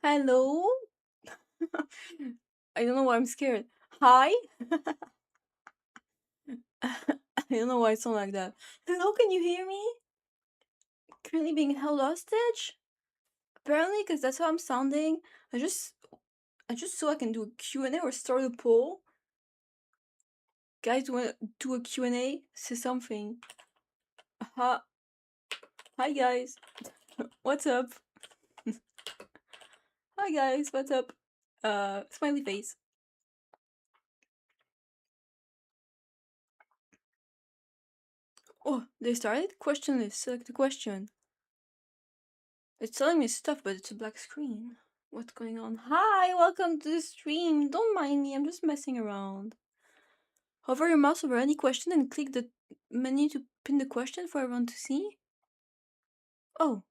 Hello? I don't know why I'm scared. Hi? I don't know why I sound like that. Hello, can you hear me? Currently being held hostage? Apparently, because that's how I'm sounding. I just I just so I can do a Q&A or start a poll. Guys, wanna do a Q&A? Say something. Ha Hi guys. What's up? Hi guys, what's up? Smiley face. Oh, they started? Question list. Select a question. It's telling me stuff, but it's a black screen. What's going on? Hi, welcome to the stream. Don't mind me, I'm just messing around. Hover your mouse over any question and click the menu to pin the question for everyone to see. Oh,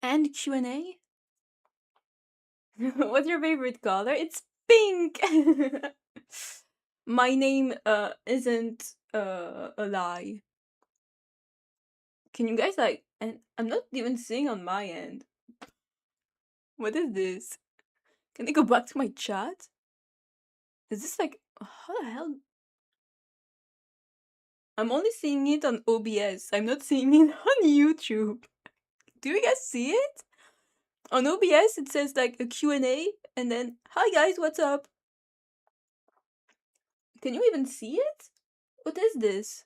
and Q&A? What's your favorite color? It's pink! My name isn't a lie. Can you guys and I'm not even seeing on my end. What is this? Can I go back to my chat? Is this how the hell? I'm only seeing it on OBS. I'm not seeing it on YouTube. Do you guys see it? On OBS, it says like a Q&A and then, hi guys, what's up? Can you even see it? What is this?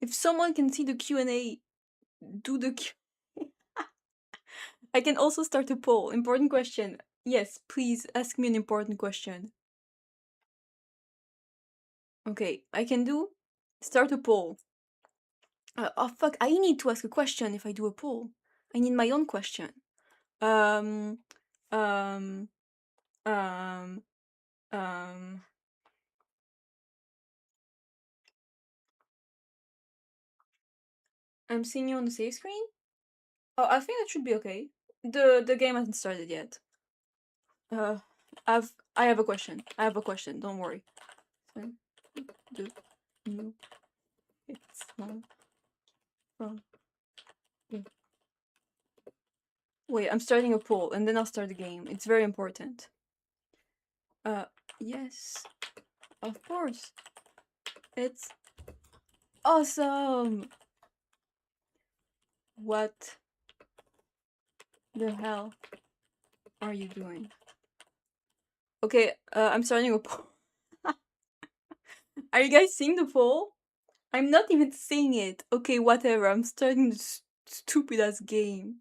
If someone can see the Q&A, do the Q. I can also start a poll. Important question. Yes, please ask me an important question. Okay, I can start a poll. Oh fuck, I need to ask a question if I do a poll. I need my own question. Um, um, um, um. I'm seeing you on the save screen? Oh, I think that should be okay. The game hasn't started yet. Uh, I have a question. I have a question. Don't worry. Do you it's from Wait, I'm starting a poll and then I'll start the game. It's very important. Yes. Of course. It's awesome. What the hell are you doing? Okay, I'm starting a poll. Are you guys seeing the poll? I'm not even seeing it. Okay, whatever. I'm starting this stupid ass game.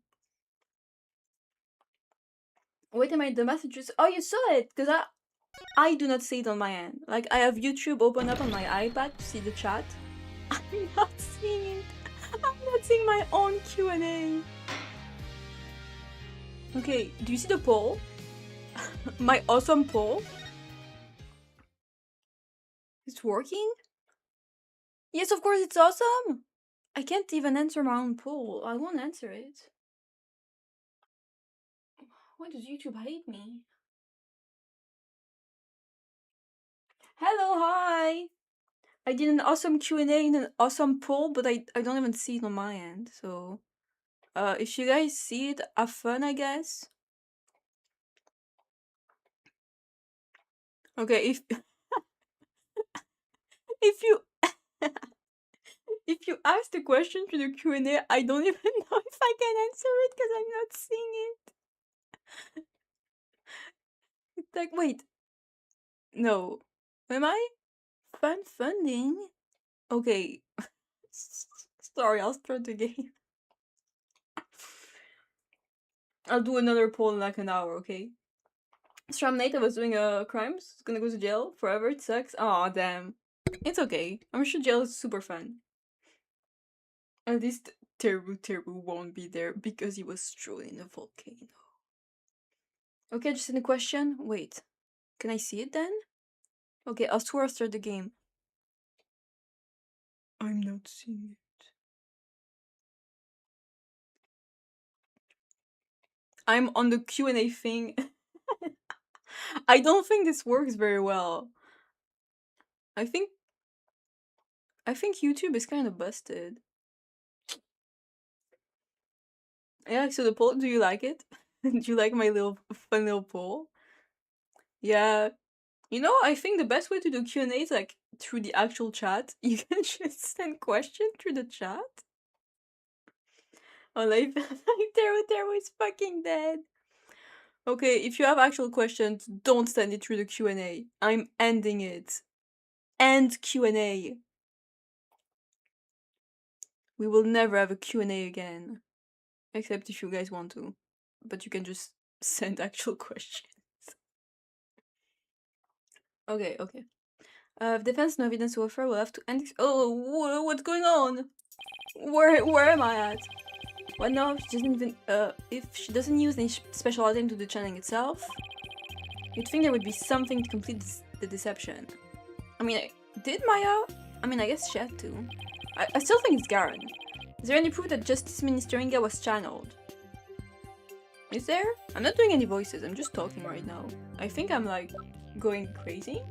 Wait a minute, the messages. Oh, you saw it, because I do not see it on my end. Like, I have YouTube open up on my iPad to see the chat. I'm not seeing it. I'm not seeing my own Q&A. Okay, do you see the poll? My awesome poll? It's working? Yes, of course it's awesome! I can't even answer my own poll. I won't answer it. Why does YouTube hate me? Hello, hi! I did an awesome Q&A and an awesome poll, but I don't even see it on my end, so... if you guys see it, have fun, I guess. Okay, if you if you ask the question to the Q&A, I don't even know if I can answer it because I'm not seeing it. It's like, wait. No. Am I? Fun funding? Okay. Sorry, I'll start the game. I'll do another poll in like an hour, okay? Stram Native was doing crimes, he's gonna go to jail forever, it sucks. Aw, damn. It's okay. I'm sure jail is super fun. At least Teru won't be there because he was thrown in a volcano. Okay, just in a question. Wait. Can I see it then? Okay, I'll swear I'll start the game. I'm not seeing it. I'm on the Q&A thing. I don't think this works very well. I think YouTube is kind of busted. Yeah, so the poll, do you like it? Do you like my little fun little poll? Yeah. You know, I think the best way to do Q&A is like through the actual chat. You can just send questions through the chat. Oh, like Taro is fucking dead. Okay, if you have actual questions, don't send it through the Q&A. I'm ending it. End Q&A. We will never have a Q&A again. Except if you guys want to. But you can just send actual questions. Okay. If defense no evidence to offer, we'll have to end. Oh, what's going on? Where am I at? What now? She doesn't even. If she doesn't use any special item to the channeling itself, you'd think there would be something to complete the deception. I mean, did Maya? I mean, I guess she had to. I still think it's Garan. Is there any proof that Justice Ministeringa was channeled? Is there? I'm not doing any voices, I'm just talking right now. I think I'm like going crazy.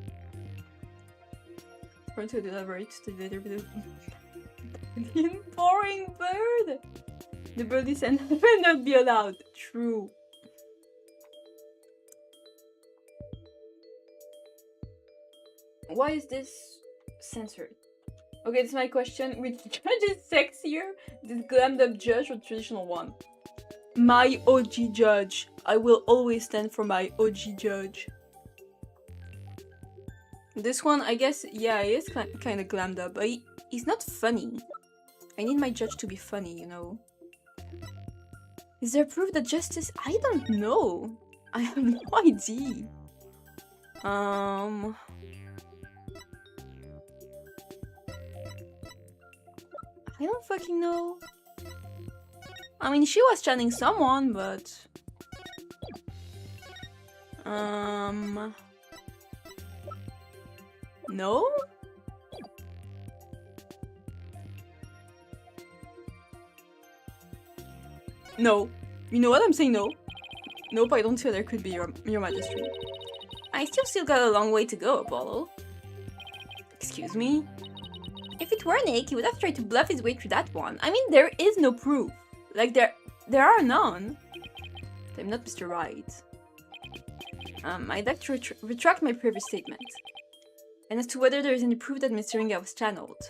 Trying to elaborate the later bit of the boring bird. The bird is will not be allowed. True. Why is this censored? Okay, this is my question. Which judge is sexier? This glammed up judge or traditional one? My OG judge. I will always stand for my OG judge. This one, I guess, yeah, he is kind of glammed up, but he's not funny. I need my judge to be funny, you know. Is there proof that justice? I don't know. I have no idea. I don't fucking know. I mean, she was chanting someone, but... No? No. You know what? I'm saying no. Nope, I don't feel there could be your majesty. I still got a long way to go, Apollo. Excuse me? If it were Nick, he would have tried to bluff his way through that one. I mean, there is no proof. Like, there are none. I'm not Mr. Right. I'd like to retract my previous statement. And as to whether there is any proof that Mr. Inga was channeled.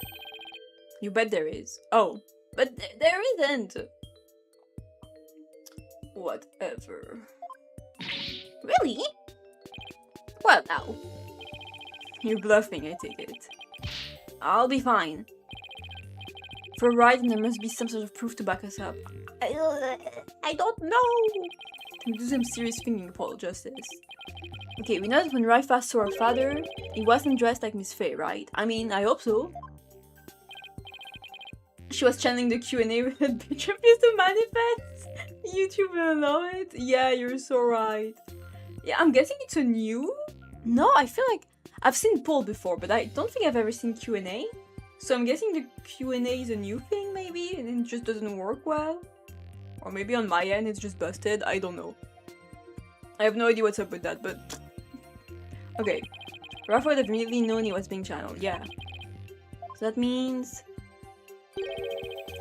You bet there is. Oh, but there isn't. Whatever. Really? Well, now. You're bluffing, I take it. I'll be fine. For right, there must be some sort of proof to back us up. I don't know. To do some serious thinking, Paul Justice. Okay, we know that when Raifa saw her father, he wasn't dressed like Miss Faye, right? I mean, I hope so. She was channeling the Q&A with that bitch refused to manifest. YouTube will love it. Yeah, you're so right. Yeah, I'm guessing it's a new? No, I feel like I've seen poll before, but I don't think I've ever seen Q&A. So I'm guessing the Q&A is a new thing, maybe, and it just doesn't work well. Or maybe on my end it's just busted, I don't know. I have no idea what's up with that, but... Okay. Rafa would have immediately known he was being channeled, yeah. So that means...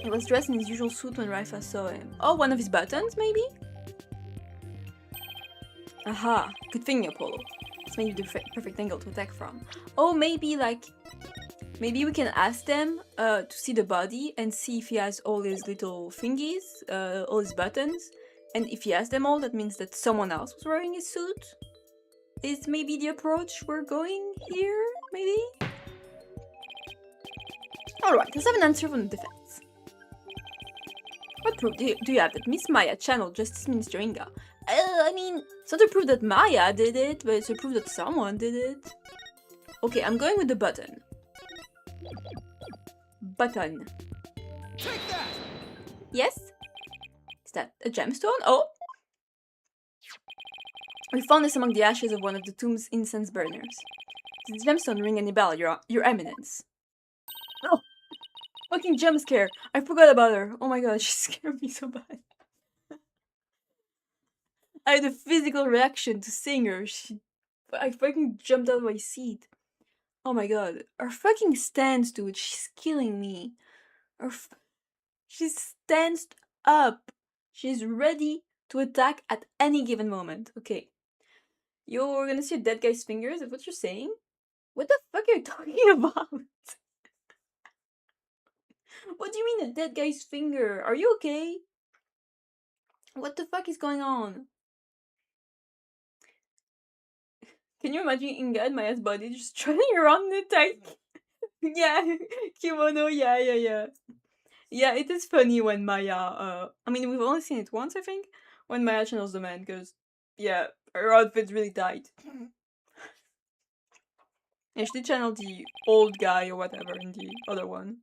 He was dressed in his usual suit when Raifa saw him. Oh, one of his buttons, maybe? Aha, good thing, Apollo. It's maybe the perfect angle to attack from. Oh, maybe like... Maybe we can ask them to see the body and see if he has all his little thingies, all his buttons. And if he has them all, that means that someone else was wearing his suit. Is maybe the approach we're going here, maybe? Alright, let's have an answer from the defense. What proof do you have that Miss Maya channeled Justice Minister Inga? I mean, it's not a proof that Maya did it, but it's a proof that someone did it. Okay, I'm going with the button. Button. Take that! Yes? Is that a gemstone? Oh! We found this among the ashes of one of the tomb's incense burners. Does the gemstone ring any bell, your eminence? Oh! Fucking jump scare! I forgot about her. Oh my god, she scared me so bad. I had a physical reaction to seeing her. I fucking jumped out of my seat. Oh my god. Her fucking stance, dude. She's killing me. She stands up. She's ready to attack at any given moment. Okay. You're gonna see a dead guy's fingers? Is that what you're saying? What the fuck are you talking about? What do you mean a dead guy's finger? Are you okay? What the fuck is going on? Can you imagine Inga Maya's body just trotting around in a tight... yeah, kimono, yeah. Yeah, it is funny when Maya, I mean, we've only seen it once, I think, when Maya channels the man, because, yeah, her outfit's really tight. And she did channel the old guy or whatever in the other one.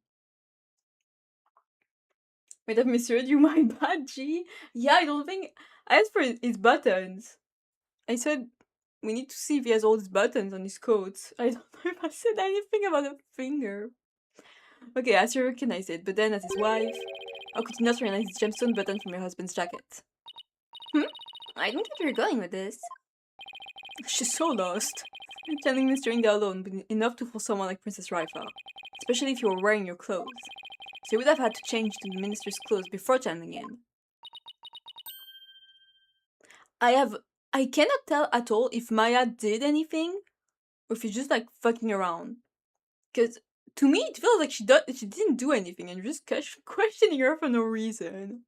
Wait, I've misheard you, my bad, G. Yeah, I don't think... I asked for his buttons. I said we need to see if he has all his buttons on his coat. I don't know if I said anything about a finger. Okay, I still recognized it, but then as his wife, how could you not recognize the gemstone button from your husband's jacket? I don't get where you're going with this. She's so lost. Channeling Mr. Inga alone would be enough to fool someone like Princess Raifa, especially if you were wearing your clothes. So you would have had to change to the minister's clothes before channeling him. I cannot tell at all if Maya did anything, or if she's just like fucking around. Because to me, it feels like she didn't do anything and you're just questioning her for no reason.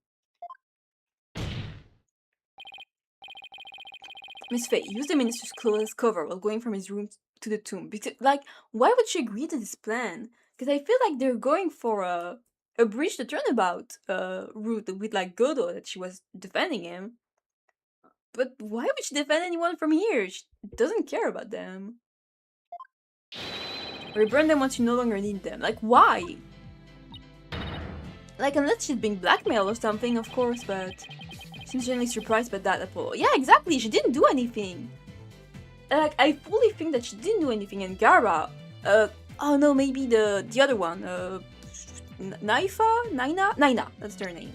Miss Faye used the minister's clothes as cover while going from his room to the tomb. Because, like, why would she agree to this plan? Because I feel like they're going for a breach the turnabout route with, like, Godo that she was defending him. But why would she defend anyone from here? She doesn't care about them. Or burn them once you no longer need them. Like, why? Like, unless she's being blackmailed or something, of course, but... Seems genuinely surprised by that, Apollo. Yeah, exactly, she didn't do anything. Like, I fully think that she didn't do anything, and Gara... oh no, maybe the other one, Naina, that's their name.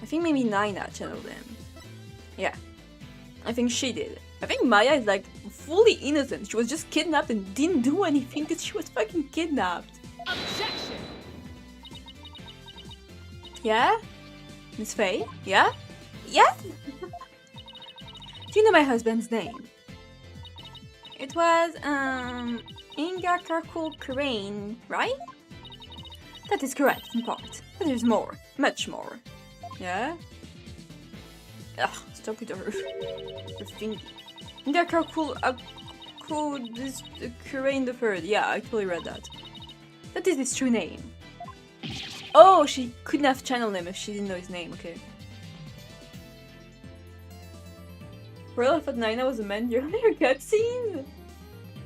I think maybe Naina channeled them. Yeah. I think she did. I think Maya is like fully innocent. She was just kidnapped and didn't do anything because she was fucking kidnapped. Objection! Yeah? Miss Faye? Yeah? Yes? Do you know my husband's name? It was, Inga Karkul right? That is correct, in part. But there's more. Much more. Yeah? Ugh, stop with her thingy. Inga Karkul the third. Yeah, I totally read that. That is his true name. Oh, she couldn't have channeled him if she didn't know his name, okay. Real, I thought Naina was a man during her cutscene?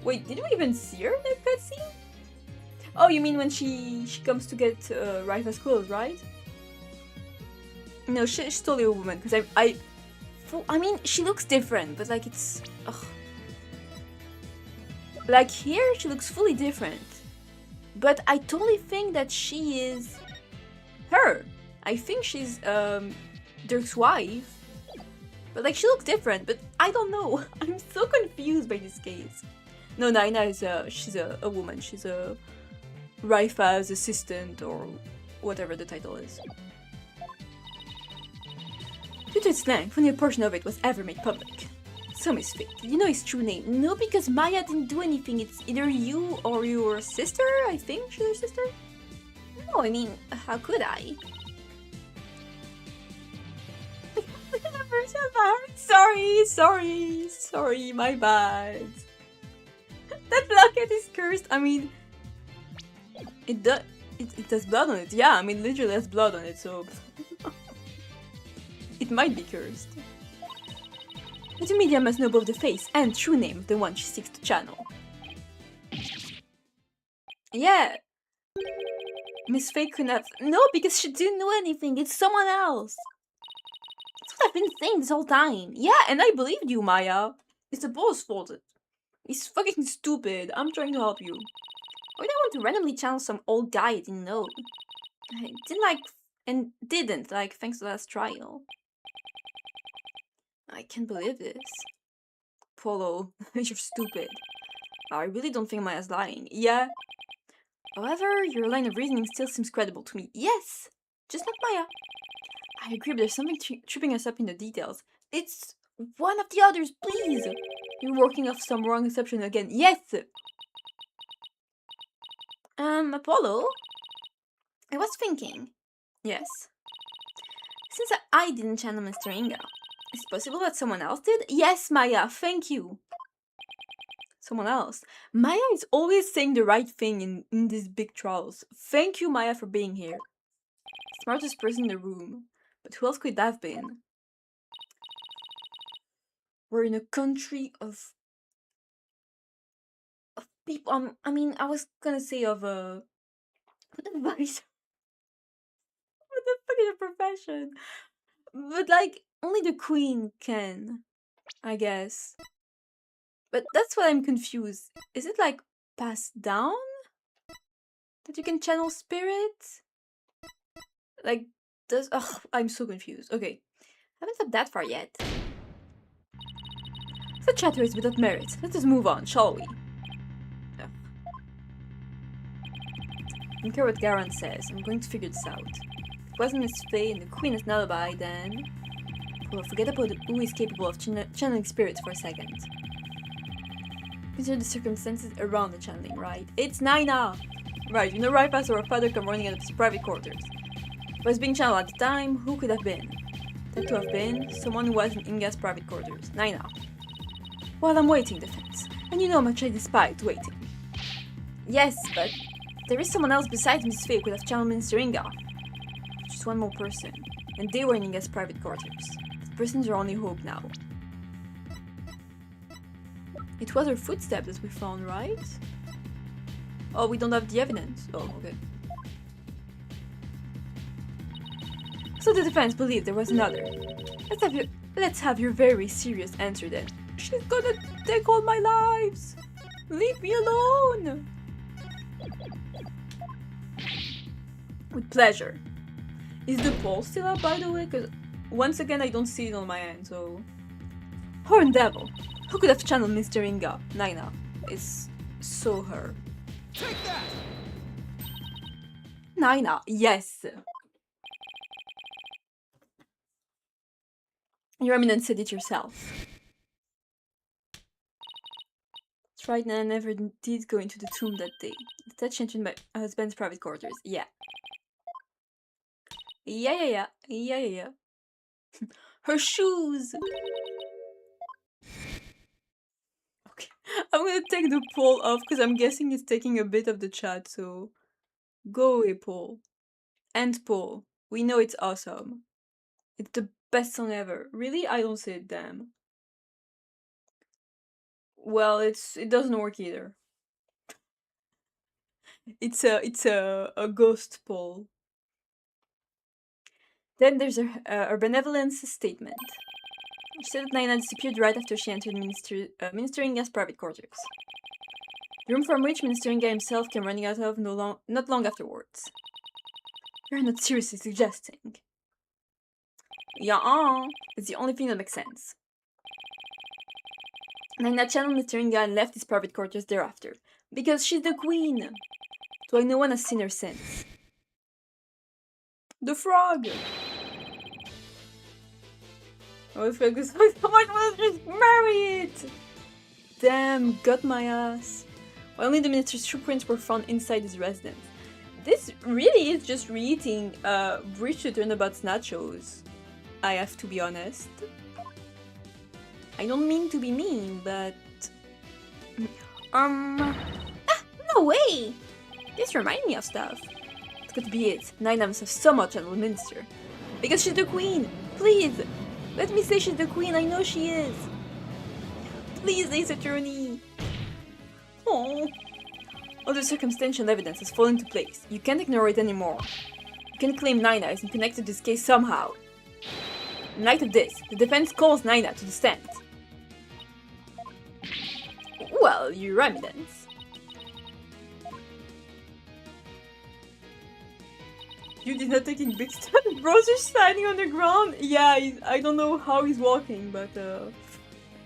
Wait, did we even see her in that cutscene? Oh, you mean when she comes to get Raifa's clothes, right? No, she's totally a woman, because I mean, she looks different, but like it's... Ugh. Like here, she looks fully different. But I totally think that she is... her. I think she's Dirk's wife. But like she looks different, but I don't know. I'm so confused by this case. No, Naina is she's a woman. She's a Raifa's assistant or whatever the title is. Due to its length, only a portion of it was ever made public. So Miss Faye, did you know his true name? No, because Maya didn't do anything. It's either you or your sister, I think she's your sister? No, I mean, how could I? Sorry, my bad. That locket is cursed. I mean, it has blood on it. Yeah, I mean, literally has blood on it, so... it might be cursed. But the media must know both the face and true name of the one she seeks to channel. Yeah. Miss Faye couldn't have... No, because she didn't know anything. It's someone else. That's what I've been saying this whole time. Yeah, and I believed you, Maya. It's the boss fault. He's fucking stupid. I'm trying to help you. Why would I want to randomly channel some old guy I didn't know? I didn't like, thanks to the last trial. I can't believe this. Polo, you're stupid. I really don't think Maya's lying. Yeah. However, your line of reasoning still seems credible to me. Yes! Just like Maya. I agree, but there's something tripping us up in the details. It's one of the others, please! You're working off some wrong assumption again. Yes! Apollo? I was thinking. Yes? Since I didn't channel Mr. Inga, is it possible that someone else did? Yes, Maya, thank you! Someone else. Maya is always saying the right thing in these big trials. Thank you, Maya, for being here. Smartest person in the room. But who else could that have been? We're in a country of people. I mean, I was gonna say of what the fuck is what the fuck is a profession? But like, only the queen can, I guess. But that's what I'm confused. Is it like passed down? That you can channel spirits? Like, does... Ugh, I'm so confused. Okay, haven't got that far yet. The chatter is without merit. Let us move on, shall we? Ugh. I don't care what Garan says. I'm going to figure this out. If it wasn't Miss Faye and the Queen as an alibi, then... Well, forget about who is capable of channeling spirits for a second. Consider the circumstances around the channeling, right? It's Naina! Right, you know right past her father come running out of his private quarters. If I was being channeled at the time, who could have been? That to have been someone who was in Inga's private quarters. Naina. While I'm waiting, defense. And you know how much I despise waiting. Yes, but there is someone else besides Miss Faye who could have channeled Minister Inga. Just one more person. And they were in Inga's private quarters. The person's our only hope now. It was her footsteps that we found, right? Oh, we don't have the evidence. Oh, okay. So the defense believed there was another. Let's have your very serious answer then. She's gonna take all my lives! Leave me alone! With pleasure. Is the poll still up, by the way? Because once again, I don't see it on my end, so... Horn Devil! Who could have channeled Mr. Inga? Naina. It's so her. Take that! Naina, yes! Your Eminence said it yourself. That's right, Nana never did go into the tomb that day. Instead, she entered my husband's private quarters. Yeah. Yeah. Her shoes! Okay, I'm gonna take the poll off because I'm guessing it's taking a bit of the chat, so... Go away, poll. End poll. We know it's awesome. It's the best song ever. Really? I don't see it, damn. Well, it doesn't work either. It's a ghost poll. Then there's her benevolence statement. She said that Naina disappeared right after she entered Minister Inga's private quarters. The room from which Minister Inga himself came running out of not long afterwards. You're not seriously suggesting. Yeah, it's the only thing that makes sense. Naina channeled Mr. Inga and left his private quarters thereafter. Because she's the queen! So no one has seen her since. The frog! Oh, if I could someone will just marry it! Damn, got my ass. Well, only the minister's footprints were found inside his residence. This really is just reading Bridge to Turnabout's nachos. I have to be honest. I don't mean to be mean, but... no way! This reminds me of stuff. It's got to be it. Naina must have so much on the minister. Because she's the queen! Please! Let me say she's the queen, I know she is! Please, Ace Attorney! Oh. All the circumstantial evidence has fallen into place. You can't ignore it anymore. You can claim Naina isn't connected to this case somehow. In light of this, the defense calls Naina to the stand. Well, Your Eminence. You did not taking big steps. Bro's just standing on the ground. Yeah, I don't know how he's walking, but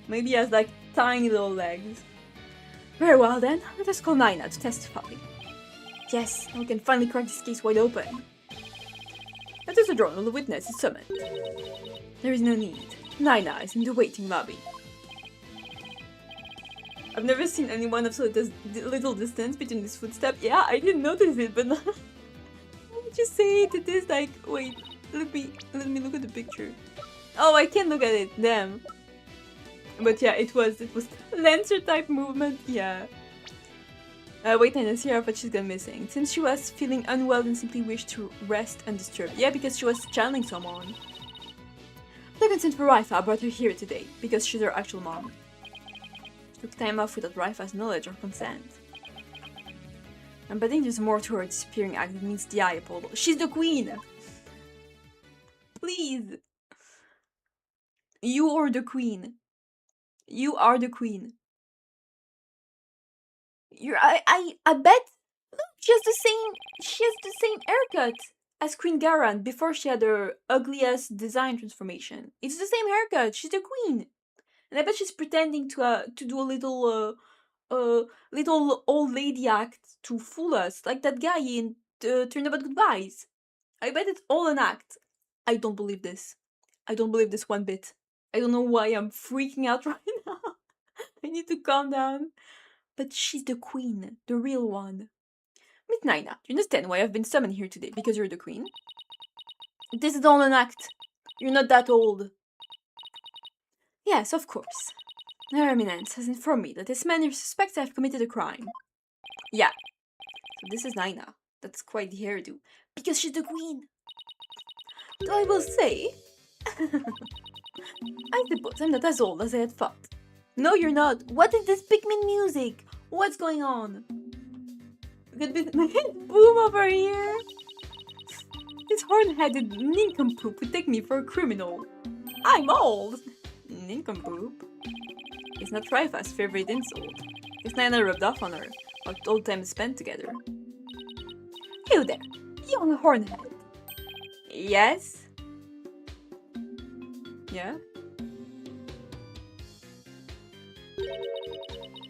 maybe he has like tiny little legs. Very well then, let us call Naina to testify. Yes, we can finally crack this case wide open. That is a journal. The witness is summoned. There is no need. Naina is in the waiting lobby. I've never seen anyone of so little distance between these footsteps. Yeah, I didn't notice it, but now would you say it? It is like, wait, let me look at the picture. Oh, I can't look at it. Damn. But yeah, it was Lancer type movement. Yeah. Wait, I see her, but she's gone missing. Since she was feeling unwell and simply wished to rest undisturbed. Yeah, because she was channeling someone. The consent for Raifa brought her here today, because she's her actual mom. She took time off without Raifa's knowledge or consent. I'm betting there's more to her disappearing act that meets the eye, Apollo. She's the queen! Please! You are the queen. You are the queen. I bet she has the same haircut as Queen Garan before she had her ugliest design transformation. It's the same haircut. She's the queen, and I bet she's pretending to do a little old lady act to fool us, like that guy in Turnabout Goodbyes. I bet it's all an act. I don't believe this. I don't believe this one bit. I don't know why I'm freaking out right now. I need to calm down. But she's the queen, the real one. Miss Naina, do you understand why I've been summoned here today? Because you're the queen? This is all an act. You're not that old. Yes, of course. Her Eminence has informed me that this man suspects I have committed a crime. Yeah. So this is Naina. That's quite the hairdo. Because she's the queen. Though I will say... I suppose I'm not as old as I had thought. No, you're not. What is this Pikmin music? What's going on? Look at this boom over here. This horn-headed nincompoop would take me for a criminal. I'm old. Nincompoop. It's not Raifa's favorite insult. It's Naina rubbed off on her, all old time spent together. You there, young hornhead. Yes? Yeah?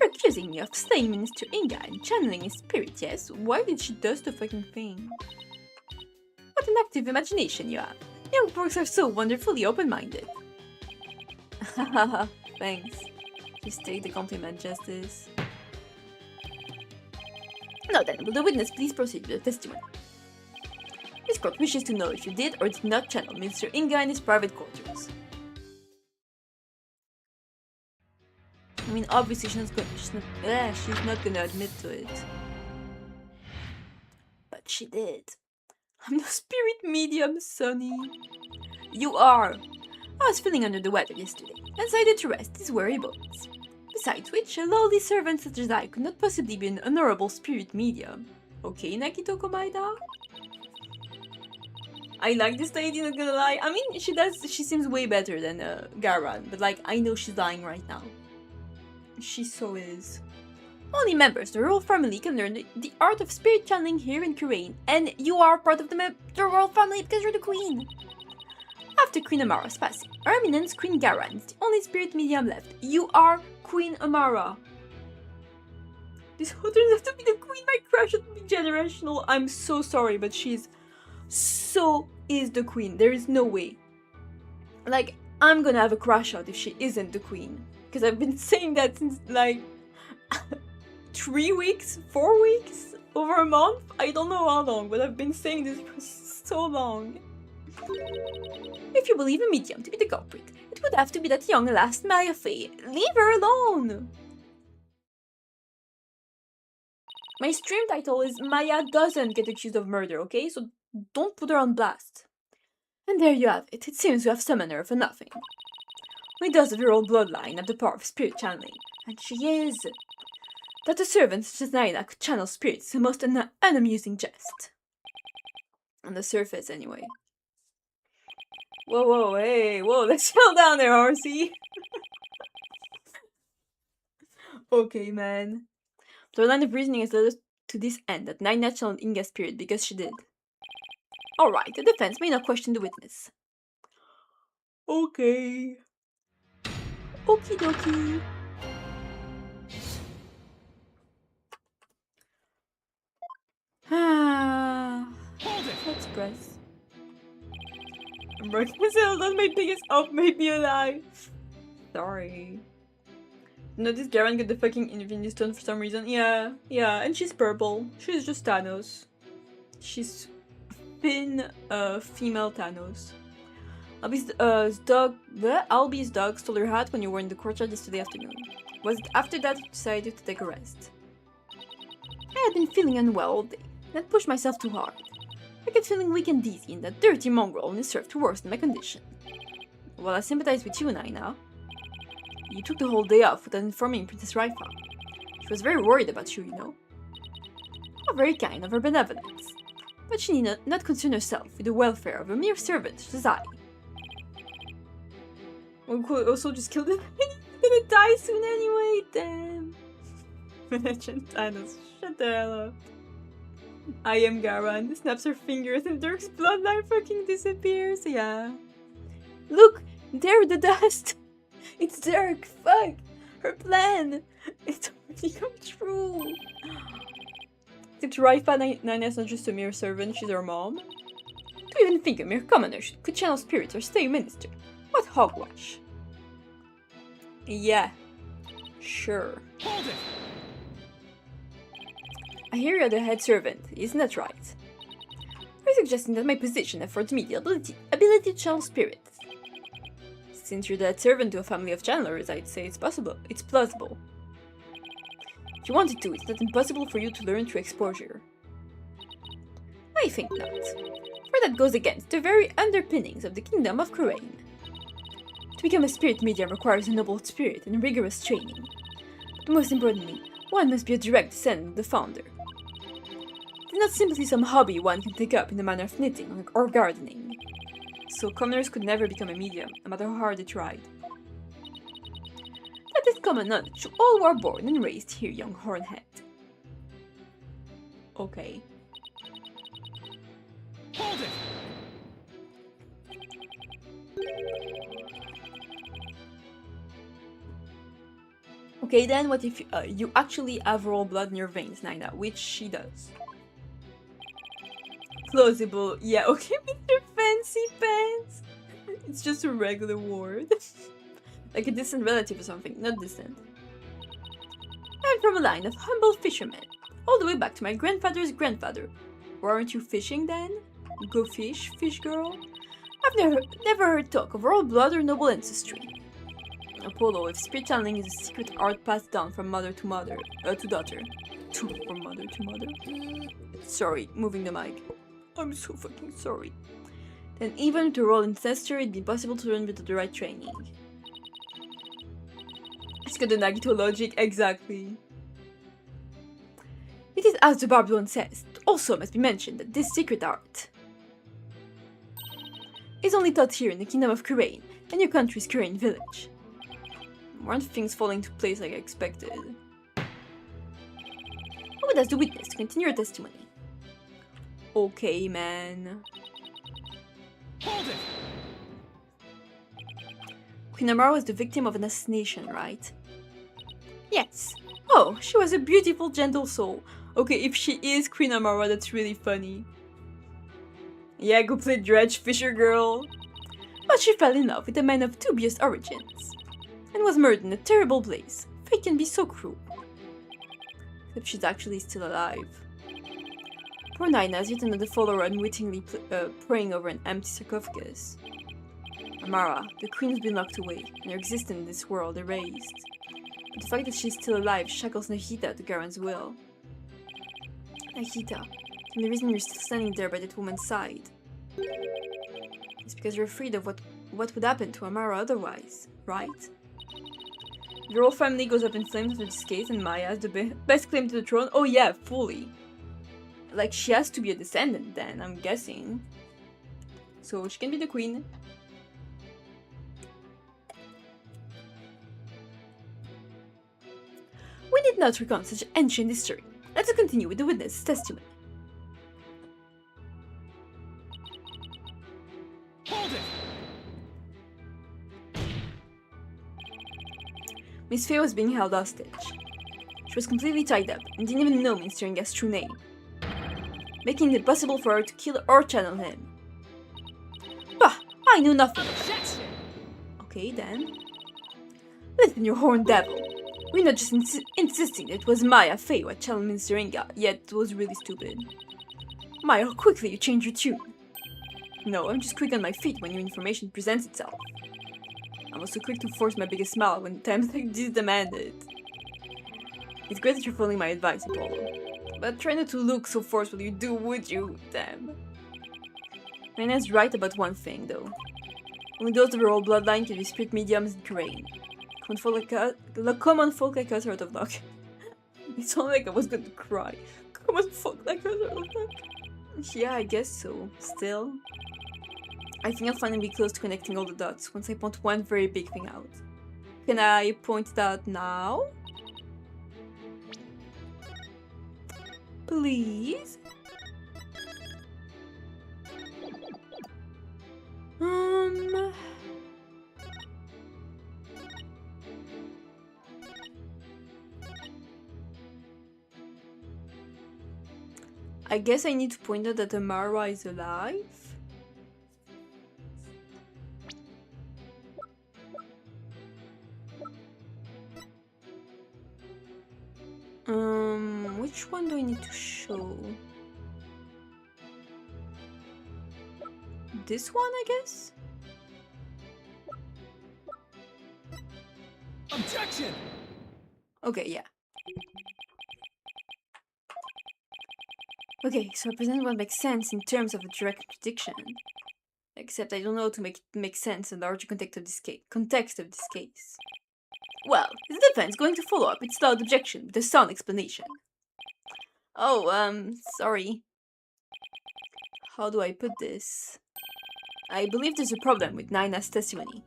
You're accusing me of slaying Minister Inga and channeling his spirit, yes? Why did she do the fucking thing? What an active imagination you have. Young folks are so wonderfully open-minded. Hahaha, thanks. Just take the compliment, Justice. Now then, will the witness please proceed with the testimony? This court wishes to know if you did or did not channel Minister Inga in his private quarters. I mean, obviously she's not gonna admit to it. But she did. I'm no spirit medium, Sonny. You are. I was feeling under the weather yesterday, and decided to rest these weary bones. Besides which, a lowly servant such as I could not possibly be an honorable spirit medium. Okay, Nakito Komaeda? I like this lady, not gonna lie. I mean, she seems way better than Garan, but like, I know she's lying right now. She so is. Only members of the royal family can learn the art of spirit channeling here in Kurain, and you are part of the royal family because you're the queen. After Queen Amara's passing, Her Eminence Queen Garan is the only spirit medium left. You are Queen Amara. This who turns out to be the queen, my crush would be generational. I'm so sorry, but is the queen. There is no way. Like, I'm gonna have a crush out if she isn't the queen. Because I've been saying that since like 3 weeks, 4 weeks, over a month. I don't know how long, but I've been saying this for so long. If you believe a medium to be the culprit, it would have to be that young last Maya Faye. Leave her alone! My stream title is Maya doesn't get accused of murder, okay? So don't put her on blast. And there you have it. It seems you have summoned her for nothing. We does of her old bloodline have the power of spirit channeling, and she is. That a servant such as Naina could channel spirits is the most unamusing jest. On the surface, anyway. Whoa, hey, whoa, let's chill down there, horsey. Okay, man. The line of reasoning has led us to this end, that Naina channeled Inga's spirit because she did. Alright, the defense may not question the witness. Okay. Okie dokie. Let's press. I'm broken myself, that's my biggest hope, made me alive. Sorry. Notice Garan got the fucking Infinity Stone for some reason. Yeah, and she's purple. She's just Thanos. She's thin, female Thanos. Albie's dog stole her hat when you were in the courtyard yesterday afternoon. Was it after that you decided to take a rest? I had been feeling unwell all day, and I'd pushed myself too hard. I kept feeling weak and dizzy, and that dirty mongrel only served to worsen my condition. Well, I sympathize with you, Naina. You took the whole day off without informing Princess Raifa. She was very worried about you, you know. How very kind of her benevolence. But she need not concern herself with the welfare of a mere servant such as I. We could also just kill them. He's gonna die soon anyway, damn. Legend Thanos, shut the hell up. I am Garan, snaps her fingers and Dirk's bloodline fucking disappears, yeah. Look, there the dust! It's Dirk, fuck! Her plan! It's already come true! Except Raifa Naina's not just a mere servant, she's her mom. To even think a mere commoner could channel spirits or stay a minister. What hogwash! Yeah, sure. Hold it! I hear you're the head servant, isn't that right? Are you suggesting that my position affords me the ability to channel spirits? Since you're the head servant to a family of channelers, I'd say it's plausible. If you wanted to, it's not impossible for you to learn through exposure. I think not, for that goes against the very underpinnings of the Kingdom of Queen. To become a spirit medium requires a noble spirit and rigorous training. But most importantly, one must be a direct descendant of the founder. It's not simply some hobby one can take up in the manner of knitting or gardening. So commoners could never become a medium, no matter how hard they tried. That is common knowledge to all who are born and raised here, young hornhead. Okay. Hold it! Okay then, what if you actually have royal blood in your veins, Naina, which she does. Plausible, yeah, okay, Mr. Fancy Pants! It's just a regular ward. Like a distant relative or something, not distant. I'm from a line of humble fishermen, all the way back to my grandfather's grandfather. Weren't you fishing then? Go fish, fish girl? I've never heard talk of royal blood or noble ancestry. Apollo, if spirit channeling is a secret art passed down from mother to mother, to daughter. From mother to mother. Sorry, moving the mic. I'm so fucking sorry. Then even with a royal ancestor, it'd be possible to learn with the right training. It's got the Nagito logic, exactly. It is as the Babylon says, it also must be mentioned that this secret art is only taught here in the Kingdom of Queen and your country's Queen village. Weren't things falling into place like I expected? I would ask the witness to continue your testimony. Okay, man. Hold it! Queen Amara was the victim of an assassination, right? Yes. Oh, she was a beautiful, gentle soul. Okay, if she is Queen Amara, that's really funny. Yeah, go play Dredge, Fisher Girl. But she fell in love with a man of dubious origins, and was murdered in a terrible place. Fate can be so cruel. Except she's actually still alive. Poor Naina has yet another follower unwittingly praying over an empty sarcophagus. Amara, the queen has been locked away, and her existence in this world erased. But the fact that she's still alive shackles Nahita to Garen's will. Nahita, and the reason you're still standing there by that woman's side is because you're afraid of what would happen to Amara otherwise, right? The royal family goes up in flames after this case, and Maya has the best claim to the throne. Oh yeah, fully. Like, she has to be a descendant then, I'm guessing. So she can be the queen. We did not recount such ancient history. Let us continue with the witness's testimony. Hold it! Miss Faye was being held hostage. She was completely tied up and didn't even know Mr. Inga's true name, making it possible for her to kill or channel him. Bah! I knew nothing of that. Okay, then. Listen, you horned devil. We're not just insisting that it was Maya Fey what channeled Mr. Inga, yet it was really stupid. Maya, how quickly you change your tune. No, I'm just quick on my feet when new information presents itself. I'm also quick to force my biggest smile when times like this demand it. It's great that you're following my advice, Apollo. But try not to look so forceful you do, would you? Damn. Reina's right about one thing, though. Only those of her old bloodline can be spirit mediums in Korean. Common folk like us are out of luck. It sounded like I was going to cry. Common folk like us are out of luck. Yeah, I guess so. Still, I think I'll finally be close to connecting all the dots once I point one very big thing out. Can I point that now? Please? I guess I need to point out that Amara is alive. Which one do I need to show? This one, I guess? Objection! Okay, yeah. Okay, so I present what makes sense in terms of a direct prediction. Except I don't know how to make it make sense in the larger context of this case. Well, is the defense going to follow up its loud objection with a sound explanation? Oh, sorry. How do I put this? I believe there's a problem with Naina's testimony.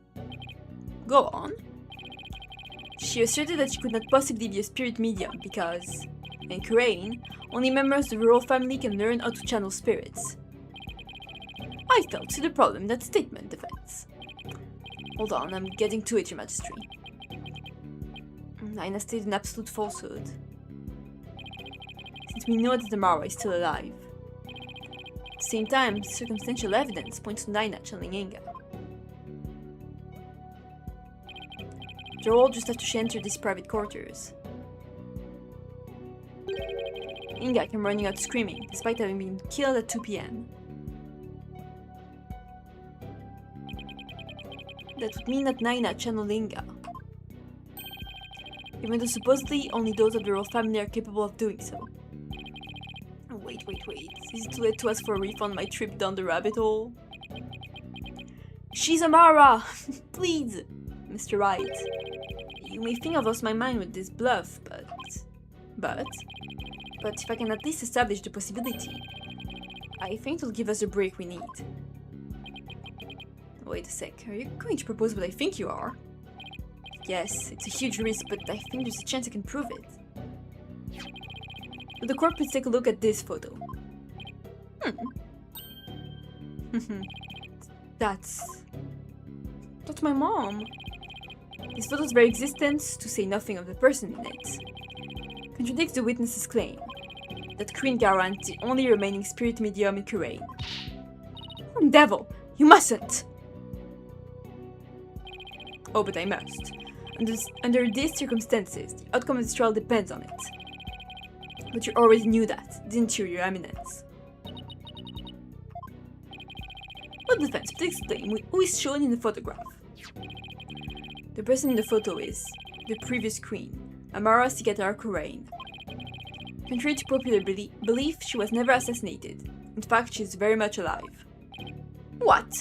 Go on. She asserted that she could not possibly be a spirit medium because, in Korean, only members of the royal family can learn how to channel spirits. I felt to the problem in that statement, defense. Hold on, I'm getting to it, Your Majesty. Naina stated an absolute falsehood. Since we know that Amara is still alive. At the same time, circumstantial evidence points to Naina channeling Inga. They're all just after she entered these private quarters. Inga came running out screaming, despite having been killed at 2 PM. That would mean that Naina channeled Inga. Even though supposedly only those of the royal family are capable of doing so. Wait. Is it too late to ask for a refund on my trip down the rabbit hole? She's Amara! Please! Mr. Wright. You may think I've lost my mind with this bluff, but if I can at least establish the possibility, I think it'll give us the break we need. Wait a sec, are you going to propose what I think you are? Yes, it's a huge risk, but I think there's a chance I can prove it. Would the court please take a look at this photo? That's my mom. This photo's very existence, to say nothing of the person in it, contradicts the witness's claim that Queen Garan is the only remaining spirit medium in Korea. Oh, devil, you mustn't! Oh, but I must. Under these circumstances, the outcome of this trial depends on it. But you already knew that, didn't you, Your Eminence? Well, defense, please explain who is shown in the photograph. The person in the photo is the previous queen, Amara Sigatara Korean. Contrary to popular belief, she was never assassinated. In fact, she is very much alive. What?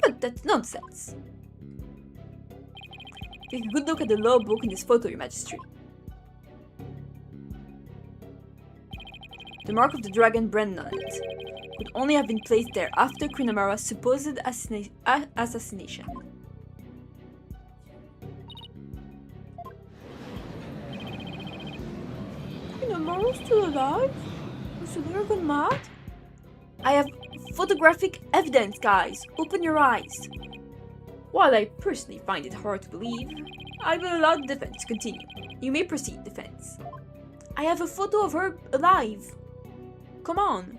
But that's nonsense. Take a good look at the law book in this photo, Your Majesty. The mark of the dragon brand on it could only have been placed there after Queen Amara's supposed assassination. Queen Amara's still alive? Was the girl gone mad? I have photographic evidence, guys. Open your eyes. While I personally find it hard to believe, I will allow the defense to continue. You may proceed, defense. I have a photo of her alive. Come on.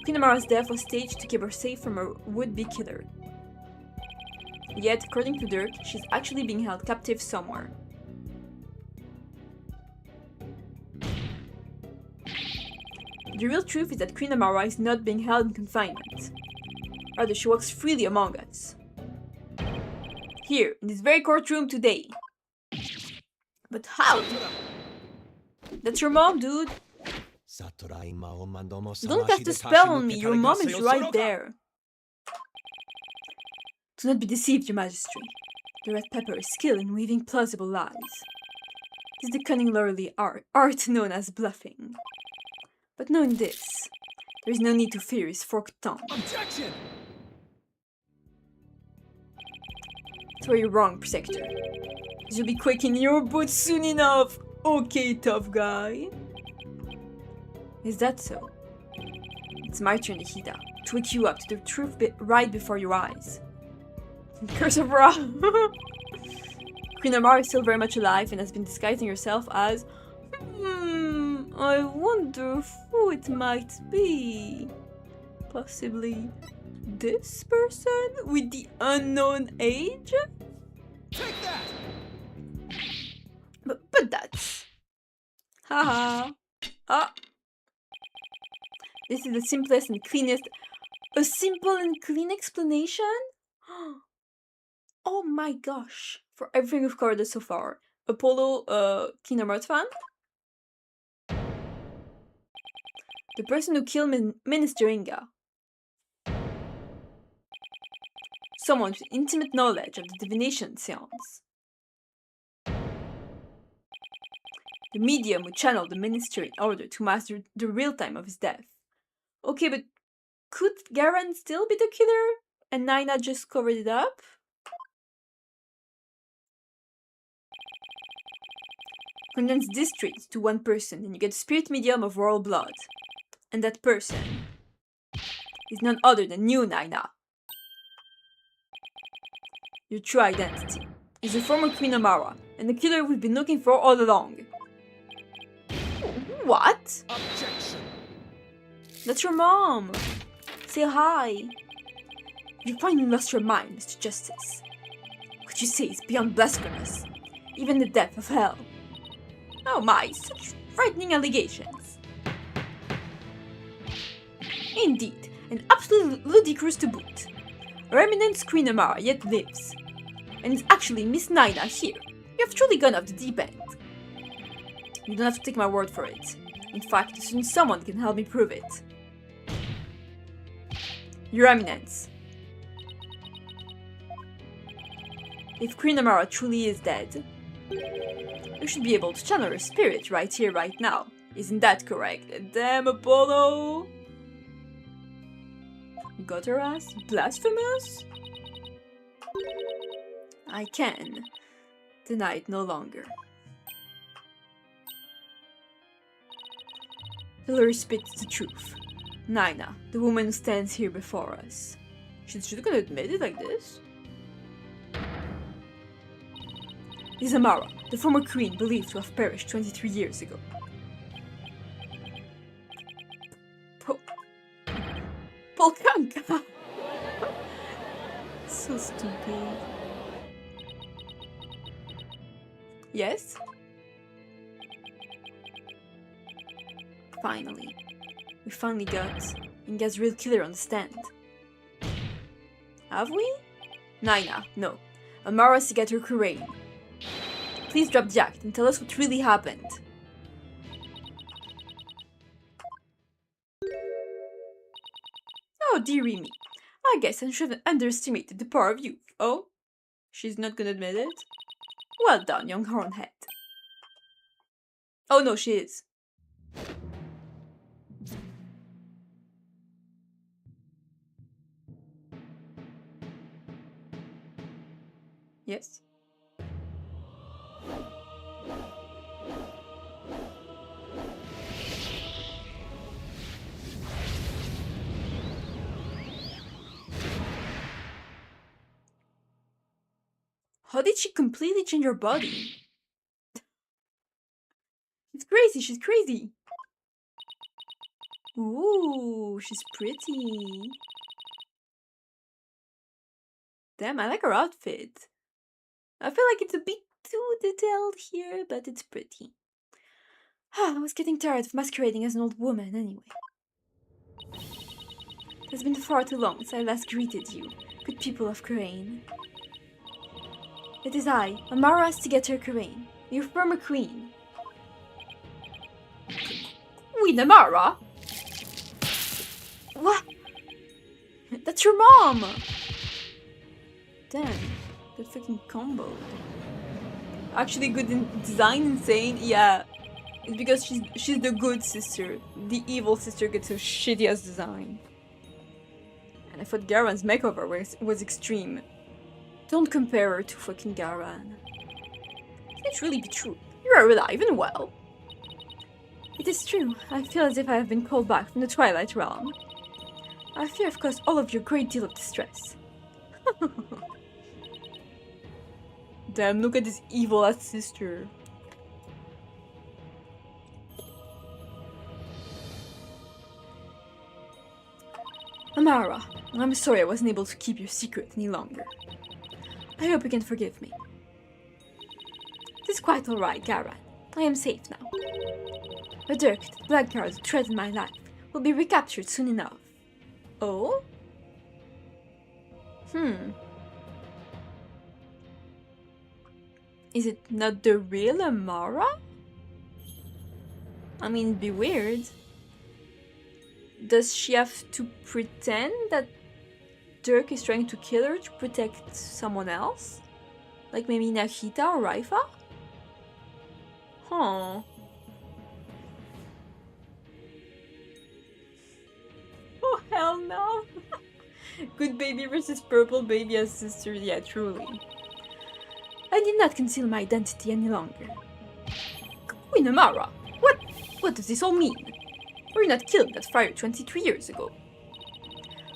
Queen Amara's death was staged to keep her safe from a would-be killer. Yet, according to Dirk, she's actually being held captive somewhere. The real truth is that Queen Amara is not being held in confinement. Rather, she walks freely among us. Here, in this very courtroom today. But how? That's your mom, dude. You don't cast a spell on me, your mom is right there. Do not be deceived, your majesty. The red pepper is skilled in weaving plausible lies. It is the cunning lordly art known as bluffing. But knowing this, there is no need to fear his forked tongue. Objection! That's where you're wrong, Protector. You'll be quaking in your boots soon enough. Okay, tough guy. Is that so? It's my turn, Nihida, to wake you up to the truth right before your eyes. Curse of Ra! Queen Amara is still very much alive and has been disguising herself as... I wonder who it might be. Possibly this person with the unknown age? Take that! But that's... Haha. Ah. This is the simplest and cleanest... A simple and clean explanation? Oh my gosh. For everything we've covered so far. Apollo, Kingdom Hearts fan? The person who killed Minister Inga. Someone with intimate knowledge of the divination seance. The medium who channeled the minister in order to master the real time of his death. Okay, but could Garan still be the killer? And Naina just covered it up? Condense this trait to one person and you get a spirit medium of royal blood. And that person is none other than you, Naina. Your true identity is the former Queen Amara and the killer we've been looking for all along. What? Objection! That's your mom. Say hi. You finally lost your mind, Mr. Justice. What you say is beyond blasphemous. Even the depth of hell. Oh my, such frightening allegations. Indeed, and absolutely ludicrous to boot. Our eminent Queen Amara yet lives. And it's actually Miss Naina here. You have truly gone off the deep end. You don't have to take my word for it. In fact, soon someone can help me prove it. Your Eminence. If Queen Amara truly is dead, you should be able to channel her spirit right here, right now. Isn't that correct? Damn, Apollo! You got her ass? Blasphemous? I can deny it no longer. Hillary spits the truth. Naina, the woman who stands here before us. She's just gonna admit it like this? Is Amara, the former queen believed to have perished 23 years ago. Polkanka! So stupid. Yes? Finally. We finally got Inga's real killer on the stand. Have we? Naina, no. Amara Sigatur Kurain. Please drop the act and tell us what really happened. Oh, dearie me. I guess I should have underestimated the power of youth. Oh? She's not gonna admit it? Well done, young hornhead. Oh no, she is. Yes? How did she completely change her body? She's crazy, she's crazy. Ooh, she's pretty. Damn, I like her outfit. I feel like it's a bit too detailed here, but it's pretty. I was getting tired of masquerading as an old woman anyway. It has been far too long since I last greeted you, good people of Karain. It is I, Amara Stigater Karain, your former queen. Queen Amara? What? That's your mom! Damn, that fucking combo. Actually good in design, insane, yeah. It's because she's the good sister. The evil sister gets a shitty ass design. And I thought Garan's makeover was extreme. Don't compare her to fucking Garan. Can it really be true? You are alive and well. It is true. I feel as if I have been called back from the Twilight Realm. I fear I've caused all of you a great deal of distress. Damn, look at this evil ass sister. Amara, I'm sorry I wasn't able to keep your secret any longer. I hope you can forgive me. It is quite alright, Garan. I am safe now. The Dirk, the blackguard who threatened my life, will be recaptured soon enough. Oh? Is it not the real Amara? I mean, it'd be weird. Does she have to pretend that Dirk is trying to kill her to protect someone else? Like maybe Nahita or Raifa? Huh. Oh, hell no! Good baby versus purple baby as sisters, yeah, truly. I did not conceal my identity any longer. Queen Amara, what does this all mean? Were you not killed in that fire 23 years ago?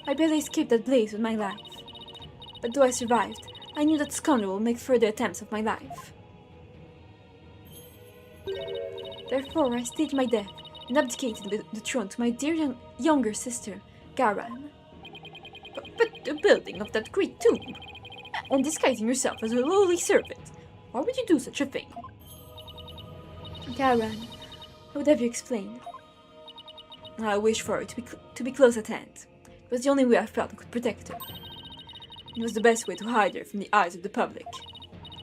I barely escaped that blaze with my life. But though I survived, I knew that scoundrel would make further attempts of my life. Therefore, I staged my death and abdicated the throne to my dear younger sister, Garan. But the building of that great tomb, and disguising yourself as a lowly servant, why would you do such a thing? Garan, how would have you explain? I wished for her to be close at hand. It was the only way I felt I could protect her. It was the best way to hide her from the eyes of the public.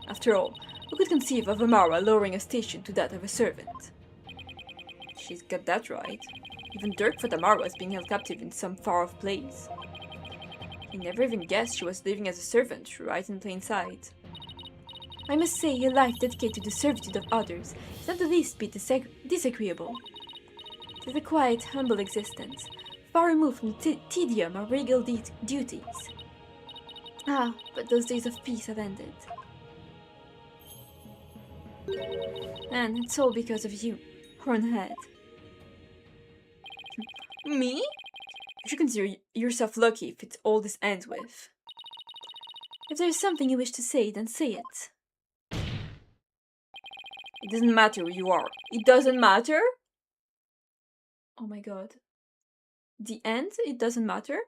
After all, who could conceive of Amara lowering a station to that of a servant? She's got that right. Even Dirk thought Amara was being held captive in some far-off place. He never even guessed she was living as a servant, right in plain sight. I must say, a life dedicated to the servitude of others is not the least bit disagreeable. It is a quiet, humble existence, far removed from the tedium of regal duties. Ah, but those days of peace have ended. And it's all because of you, Hornhead. Me? You should consider yourself lucky if it's all this ends with. If there is something you wish to say, then say it. It doesn't matter who you are. It doesn't matter? Oh my god. The end? It doesn't matter?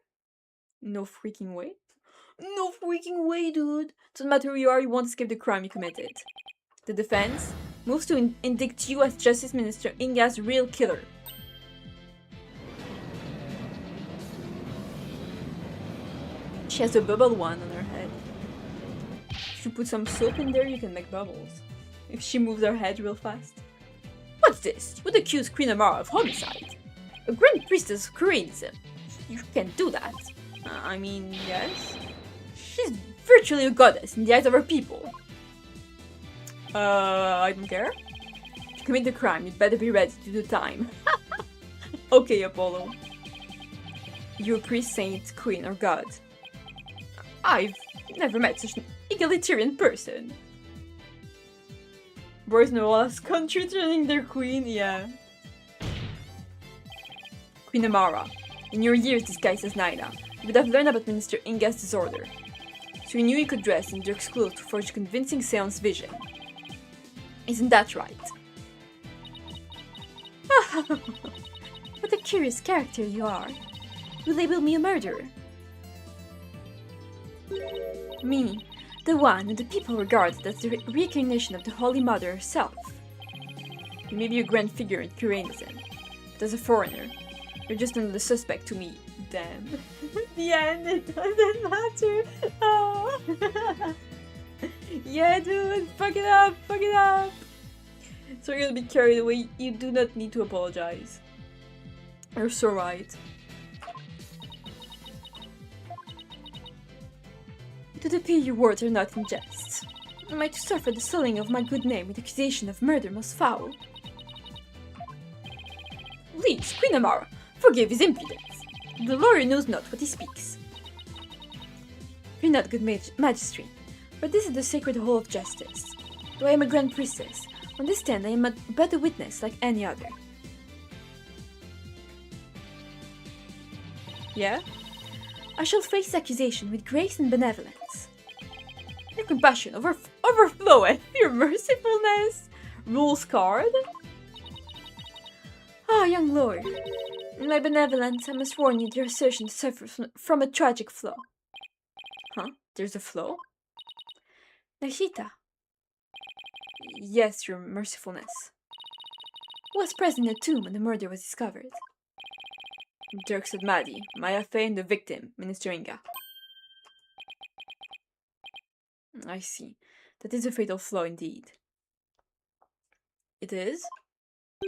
No freaking way. No freaking way, dude. Doesn't matter who you are, you won't escape the crime you committed. The defense moves to indict you as Justice Minister Inga's real killer. She has a bubble one on her head. If you put some soap in there, you can make bubbles. If she moves her head real fast. What's this? You would accuse Queen Amara of homicide? A Grand Priestess of Koreanism. You can't do that. I mean, yes. She's virtually a goddess in the eyes of her people. I don't care. To commit the crime, you'd better be ready to do time. Okay, Apollo. You're a priest, saint, queen, or god. I've never met such an egalitarian person. Boys no last country turning their queen, yeah. Queen Amara, in your years disguised as Naina, you would have learned about Minister Inga's disorder. So you knew you could dress in Dirk's clothes to forge a convincing seance vision. Isn't that right? What a curious character you are. You label me a murderer. Me, the one who the people regard as the reincarnation of the Holy Mother herself. You may be a grand figure in Kuranism, but as a foreigner, you're just another suspect to me. Damn. The end, it doesn't matter. Oh. Yeah, dude, fuck it up, fuck it up. So you're gonna be carried away. You do not need to apologize. You're so right. It would appear your words are not in jest. Am I to suffer the sullying of my good name with accusation of murder most foul? Please, Queen Amara, forgive his impudence. The lawyer knows not what he speaks. Fear not, good magistrate, for this is the sacred hall of justice. Though I am a grand priestess, on this stand I am but a witness like any other. Yeah? I shall face accusation with grace and benevolence. Your compassion overfloweth, your mercifulness rules card. Ah, young lord, in my benevolence I must warn you your assertion suffers from a tragic flaw. Huh? There's a flaw? Nashita. Yes, your mercifulness. Who was present in the tomb when the murder was discovered? Dirk said Maddie, Mayafe and the victim, Minister Inga. I see. That is a fatal flaw indeed. It is? The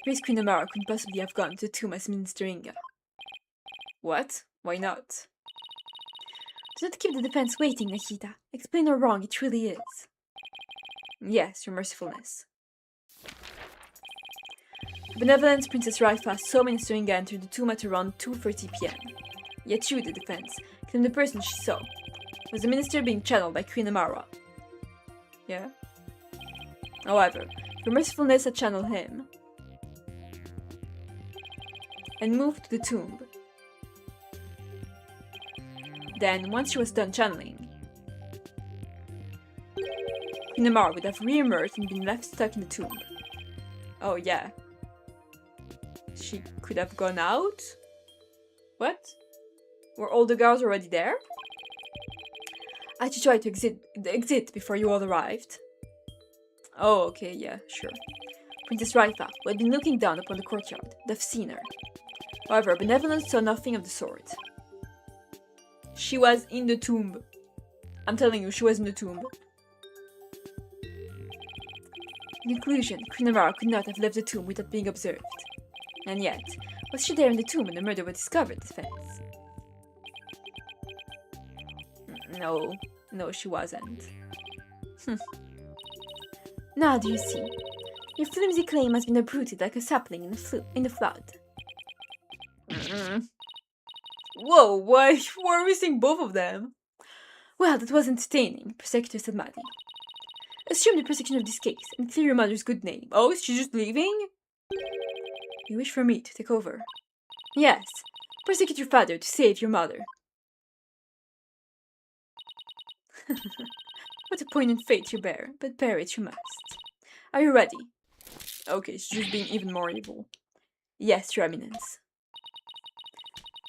priest Queen Amara couldn't possibly have gone to the tomb as Minister Inga. What? Why not? Do not keep the defense waiting, Nashita. Explain how wrong it really is. Yes, your mercifulness. Benevolent Princess Raifa saw Minister Inga enter the tomb at around 2:30 p.m. Yet you, the defense, claim the person she saw was the minister being channeled by Queen Amara. Yeah? However, your mercifulness had channeled him and moved to the tomb. Then, once she was done channeling, Queen Amara would have re-emerged and been left stuck in the tomb. Oh yeah. She could have gone out? What? Were all the guards already there? I had to try to exit before you all arrived. Oh, okay, yeah, sure. Princess Raifa, who had been looking down upon the courtyard, would have seen her. However, Benevolence saw nothing of the sort. She was in the tomb. I'm telling you, she was in the tomb. In conclusion, Queen Amara could not have left the tomb without being observed. And yet, was she there in the tomb when the murder was discovered, defense? No, she wasn't. Now do you see? Your flimsy claim has been uprooted like a sapling in the flood. Whoa, why are we seeing both of them? Well, that was entertaining, Prosecutor said Maddie. Assume the prosecution of this case and clear your mother's good name. Oh, is she just leaving? You wish for me to take over? Yes, prosecute your father to save your mother. What a poignant fate you bear, but bear it you must. Are you ready? Okay, she's just being even more evil. Yes, your eminence.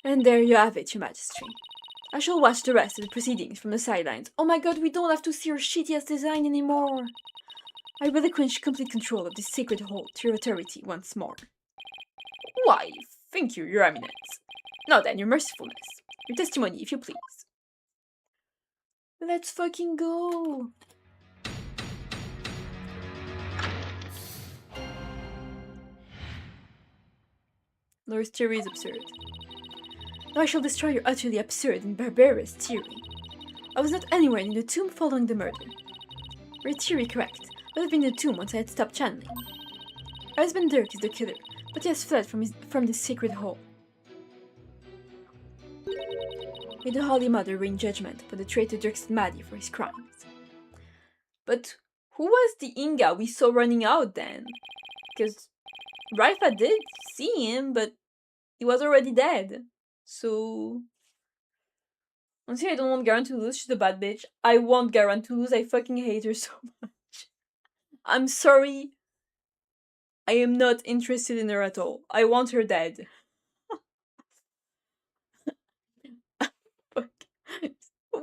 And there you have it, your majesty. I shall watch the rest of the proceedings from the sidelines. Oh my god, we don't have to see her shitty-ass design anymore. I relinquish complete control of this sacred hall to your authority once more. Why, thank you, your eminence. Now then, your mercifulness. Your testimony, if you please. Let's fucking go. Laura's theory is absurd. Now I shall destroy your utterly absurd and barbarous theory. I was not anywhere in the tomb following the murder. Were your theory correct, I would have been in the tomb once I had stopped channeling. Our husband Dirk is the killer, but he has fled from this sacred hall. May the Holy Mother rain judgment upon the traitor Dirk Maddie for his crimes. But who was the Inga we saw running out then? Because Raifa did see him, but he was already dead. So honestly, I don't want Garan to lose. She's a bad bitch. I want Garan to lose. I fucking hate her so much. I'm sorry. I am not interested in her at all. I want her dead.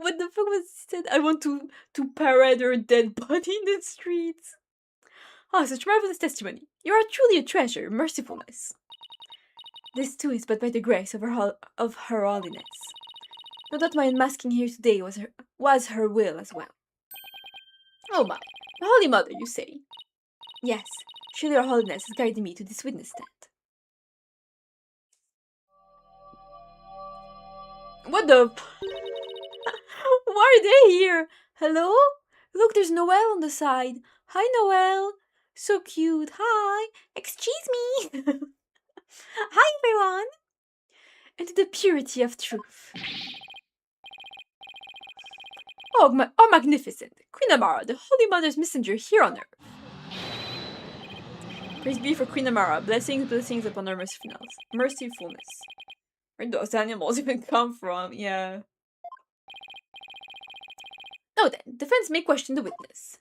What the fuck was said? I want to parade her dead body in the streets. Ah, such marvelous testimony. You are truly a treasure, mercifulness. This too is but by the grace of her holiness. No doubt my unmasking here today was her will as well. Oh my, the Holy Mother, you say? Yes, surely her holiness has guided me to this witness stand. What the? Why are they here? Hello? Look, there's Noelle on the side. Hi, Noelle. So cute. Hi. Excuse me. Hi, everyone. And to the purity of truth. Oh, magnificent. Queen Amara, the Holy Mother's messenger here on earth. Praise be for Queen Amara. Blessings upon her mercifulness. Where do those animals even come from? Yeah. Now then, defense may question the witness.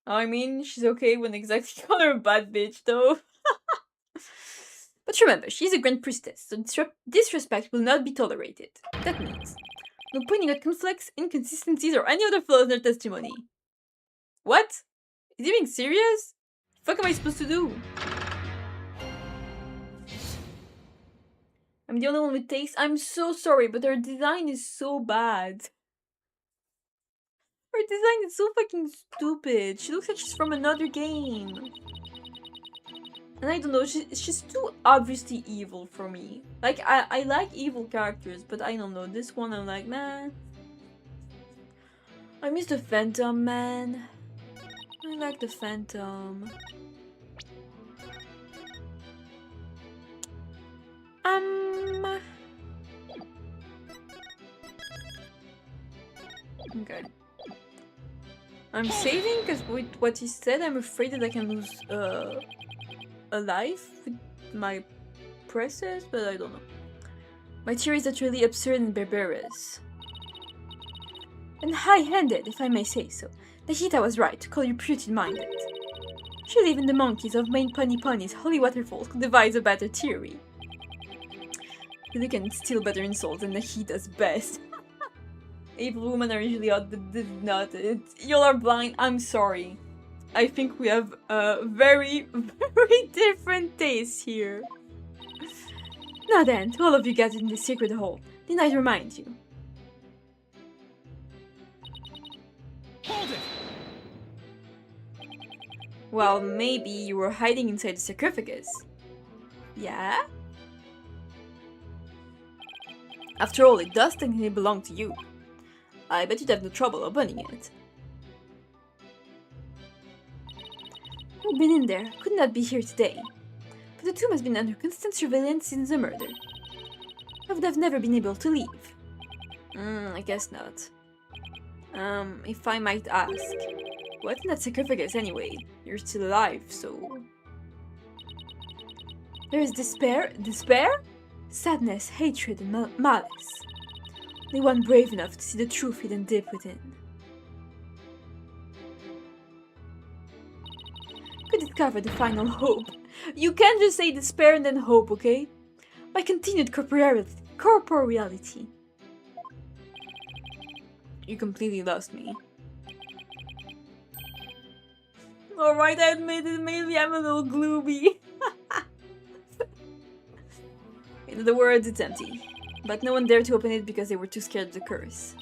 I mean, she's okay when exactly call her a bad bitch, though. But remember, she's a Grand Priestess, so disrespect will not be tolerated. That means no pointing out conflicts, inconsistencies, or any other flaws in her testimony. What? Is he being serious? What the fuck am I supposed to do? I'm the only one with taste. I'm so sorry, but her design is so bad. Her design is so fucking stupid. She looks like she's from another game. And I don't know, she's too obviously evil for me. Like, I like evil characters, but I don't know. This one, I'm like, man. I miss the Phantom, man. I like the Phantom. Okay. I'm saving because with what he said, I'm afraid that I can lose a life with my presses, but I don't know. My theory is utterly absurd and barbarous. And high-handed, if I may say so. Nahita was right to call you putrid-minded. Surely even the monkeys of Main Pony's holy waterfalls could devise a better theory. They can steal better insults than Nahita's best. Evil women are usually odd, but not. Y'all are blind. I'm sorry. I think we have very, very different tastes here. Now then, to all of you gathered in the secret hall, didn't I remind you? Hold it! Well, maybe you were hiding inside the sarcophagus. Yeah? After all, it does technically belong to you. I bet you'd have no trouble opening it. I've been in there, could not be here today. But the tomb has been under constant surveillance since the murder. I would have never been able to leave. I guess not. If I might ask, what's in that sarcophagus anyway? You're still alive, so... There is despair? Sadness, hatred, and malice. Only one brave enough to see the truth hidden deep within. Could discover the final hope. You can't just say despair and then hope, okay? My continued corporeality. You completely lost me. Alright, I admit it, maybe I'm a little gloomy. In other words, it's empty. But no one dared to open it because they were too scared of the curse.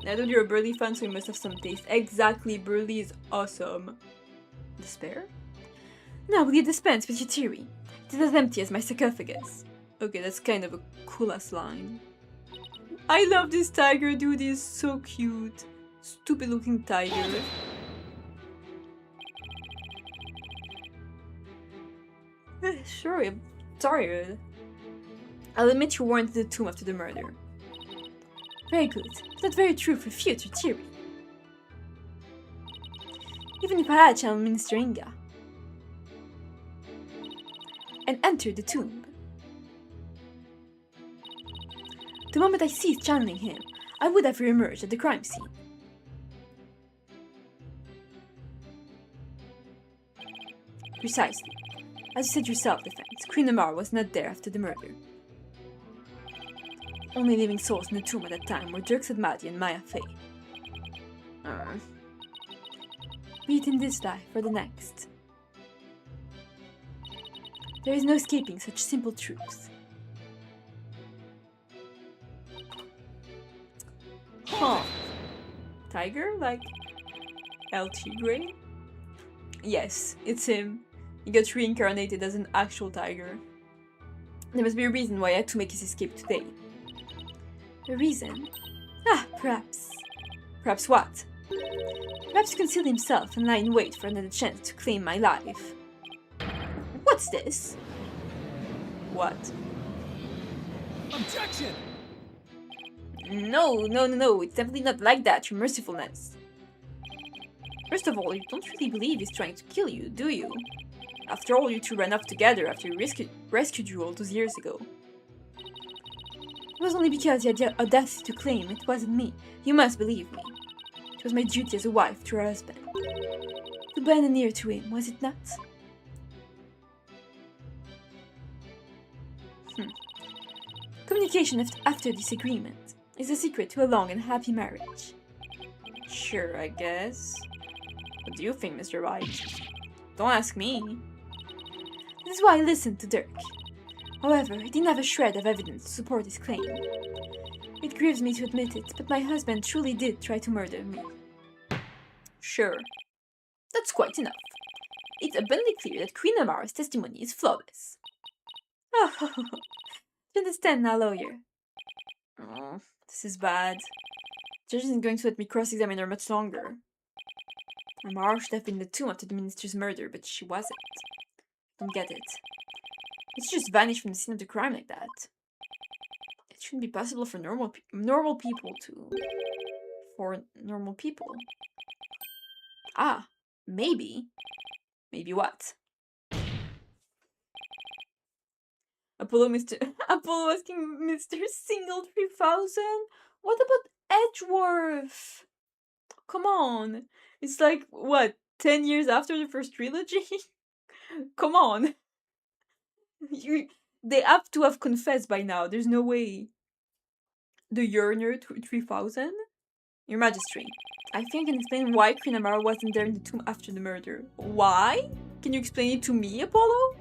I know you're a Burly fan, so you must have some taste. Exactly, Burly is awesome. Despair? Now will you dispense with your theory? It is as empty as my sarcophagus. Okay, that's kind of a cool-ass line. I love this tiger, dude, he's so cute. Stupid looking tiger. Sure, I'm tired. I'll admit you weren't at the tomb after the murder. Very good. That very truth refutes your theory. Even if I had channeled Minister Inga and entered the tomb. The moment I ceased channeling him, I would have re-emerged at the crime scene. Precisely. As you said yourself, Defense, Queen Amara was not there after the murder. Only living souls in the tomb at that time were Dirk Maddie and Maya Fey. Be it in this life or the next. There is no escaping such simple truths. Huh. Tiger? Like El Tigre? Yes, it's him. He got reincarnated as an actual tiger. There must be a reason why I had to make his escape today. A reason? Ah, perhaps. Perhaps what? Perhaps to conceal himself and lie in wait for another chance to claim my life. What's this? What? Objection! No, it's definitely not like that, your mercifulness. First of all, you don't really believe he's trying to kill you, do you? After all, you two ran off together after he rescued you all those years ago. It was only because he had the audacity to claim it wasn't me. You must believe me. It was my duty as a wife to her husband. To bend an ear to him, was it not? Communication after disagreement is the secret to a long and happy marriage. Sure, I guess. What do you think, Mr. White? Don't ask me. This is why I listened to Dirk. However, he didn't have a shred of evidence to support his claim. It grieves me to admit it, but my husband truly did try to murder me. Sure. That's quite enough. It's abundantly clear that Queen Amara's testimony is flawless. Oh, you understand now, lawyer? Oh, this is bad. The judge isn't going to let me cross-examine her much longer. Amara should have been in the tomb after the minister's murder, but she wasn't. Don't get it. It's just vanished from the scene of the crime like that. It shouldn't be possible for normal people to... For normal people. Ah, maybe. Maybe what? Apollo asking Mr. Single 3000? What about Edgeworth? Come on. It's like, what, 10 years after the first trilogy? Come on. They have to have confessed by now. There's no way. The Yearner 3000? Your Majesty, I think I can explain why Queen Amara wasn't there in the tomb after the murder. Why? Can you explain it to me, Apollo?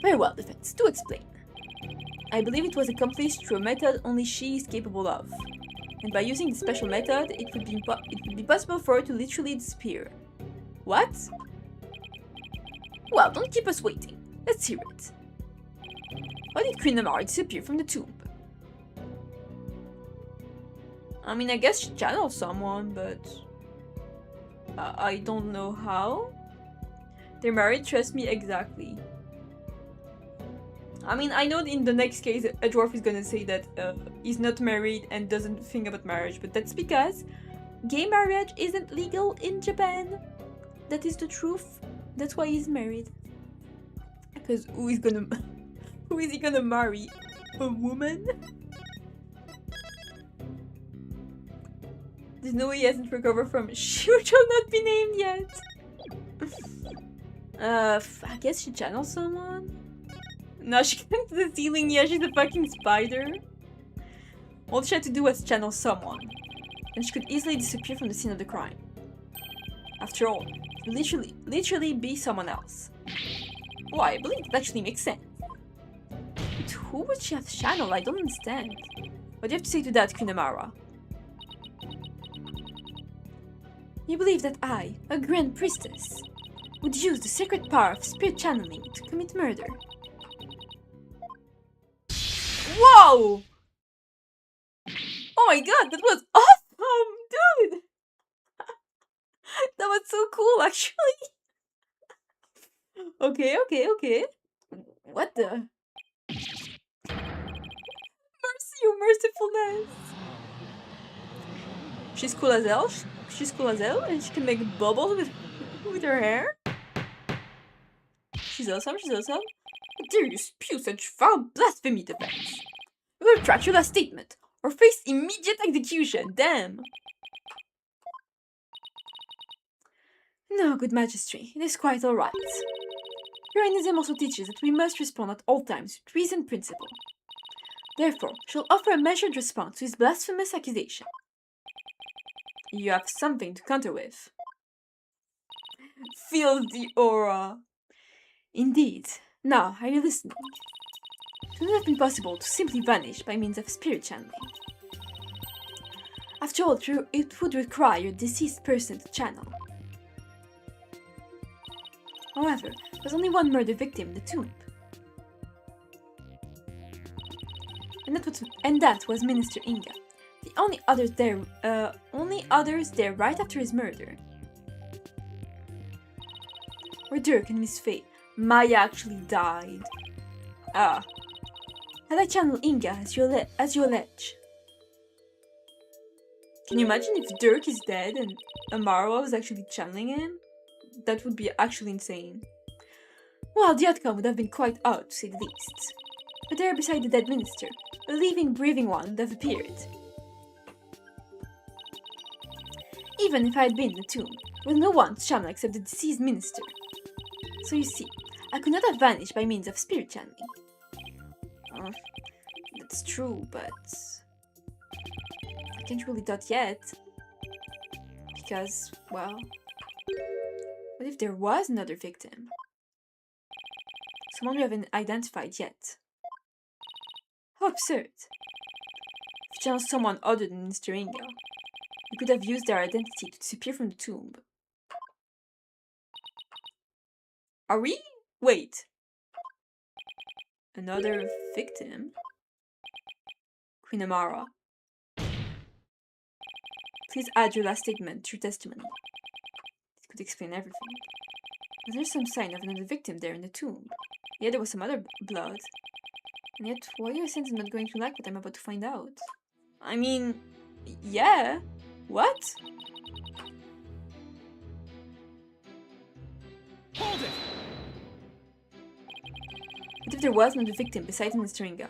Very well, Defense. Do explain. I believe it was accomplished through a method only she is capable of. And by using the special method, it would be possible for her to literally disappear. What? Well, don't keep us waiting. Let's hear it. Why did Queen Amara disappear from the tomb? I mean, I guess she channeled someone, but... I don't know how. They're married, trust me, exactly. I mean, I know in the next case, Edgeworth is gonna say that he's not married and doesn't think about marriage, but that's because gay marriage isn't legal in Japan. That is the truth. That's why he's married. Because who is he gonna marry? A woman? There's no way he hasn't recovered from she shall not be named yet. I guess she channeled someone? No, she climbed to the ceiling. Yeah, she's a fucking spider. All she had to do was channel someone. And she could easily disappear from the scene of the crime. After all, literally be someone else. Why, I believe that actually makes sense. But who would she have channeled? I don't understand. What do you have to say to that, Queen Amara? You believe that I, a grand priestess, would use the sacred power of spirit channeling to commit murder? Whoa! Oh my god, that was awesome, dude! That was so cool, actually. Okay. What the? Mercy, your mercifulness. She's cool as hell. She's cool as hell, and she can make bubbles with her hair. She's awesome. How dare you spew such foul blasphemy, Defense? You will retract your last statement, or face immediate execution. Damn. No, good Majesty, it is quite alright. Uranism also teaches that we must respond at all times with reason and principle. Therefore, shall offer a measured response to his blasphemous accusation. You have something to counter with. Feel the aura. Indeed. Now, are you listening? It would have been possible to simply vanish by means of spirit channeling. After all, it would require a deceased person to channel. However, there was only one murder victim in the tomb. And that was Minister Inga. The only others there right after his murder were Dirk and Miss Faye. Maya actually died. Ah. Had I channeled Inga as you allege? Can you imagine if Dirk is dead and Amara was actually channeling him? That would be actually insane. Well, the outcome would have been quite odd, to say the least. But there beside the dead minister, a living, breathing one would have appeared. Even if I had been in the tomb, there was no one to channel except the deceased minister. So you see, I could not have vanished by means of spirit channeling. That's true, but I can't really do that yet. Because, well, what if there was another victim? Someone we haven't identified yet. How absurd. If you channeled someone other than Mr. Inga, you could have used their identity to disappear from the tomb. Are we? Wait. Another victim? Queen Amara. Please add your last statement to your testimony. This could explain everything. Was there some sign of another victim there in the tomb? Yeah, there was some other blood. And yet, why are you sense not going to like what I'm about to find out? I mean, yeah. What? Hold it! What if there was another victim besides Mr. Inga?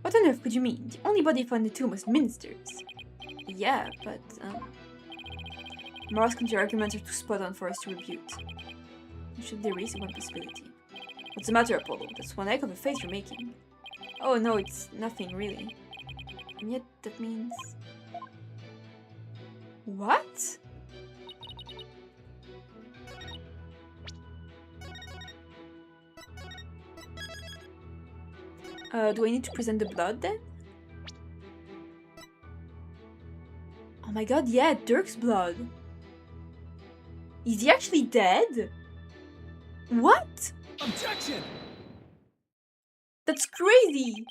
What on earth could you mean? The only body found in the tomb was ministers. Yeah, but, Mara's counter-arguments are too spot-on for us to refute. Should there is one possibility? What's the matter, Apollo? That's one heck of a face you're making. Oh no, it's nothing really. And yet that means... What? Do I need to present the blood then? Oh my god, yeah, Dirk's blood. Is he actually dead? What? Objection! That's crazy!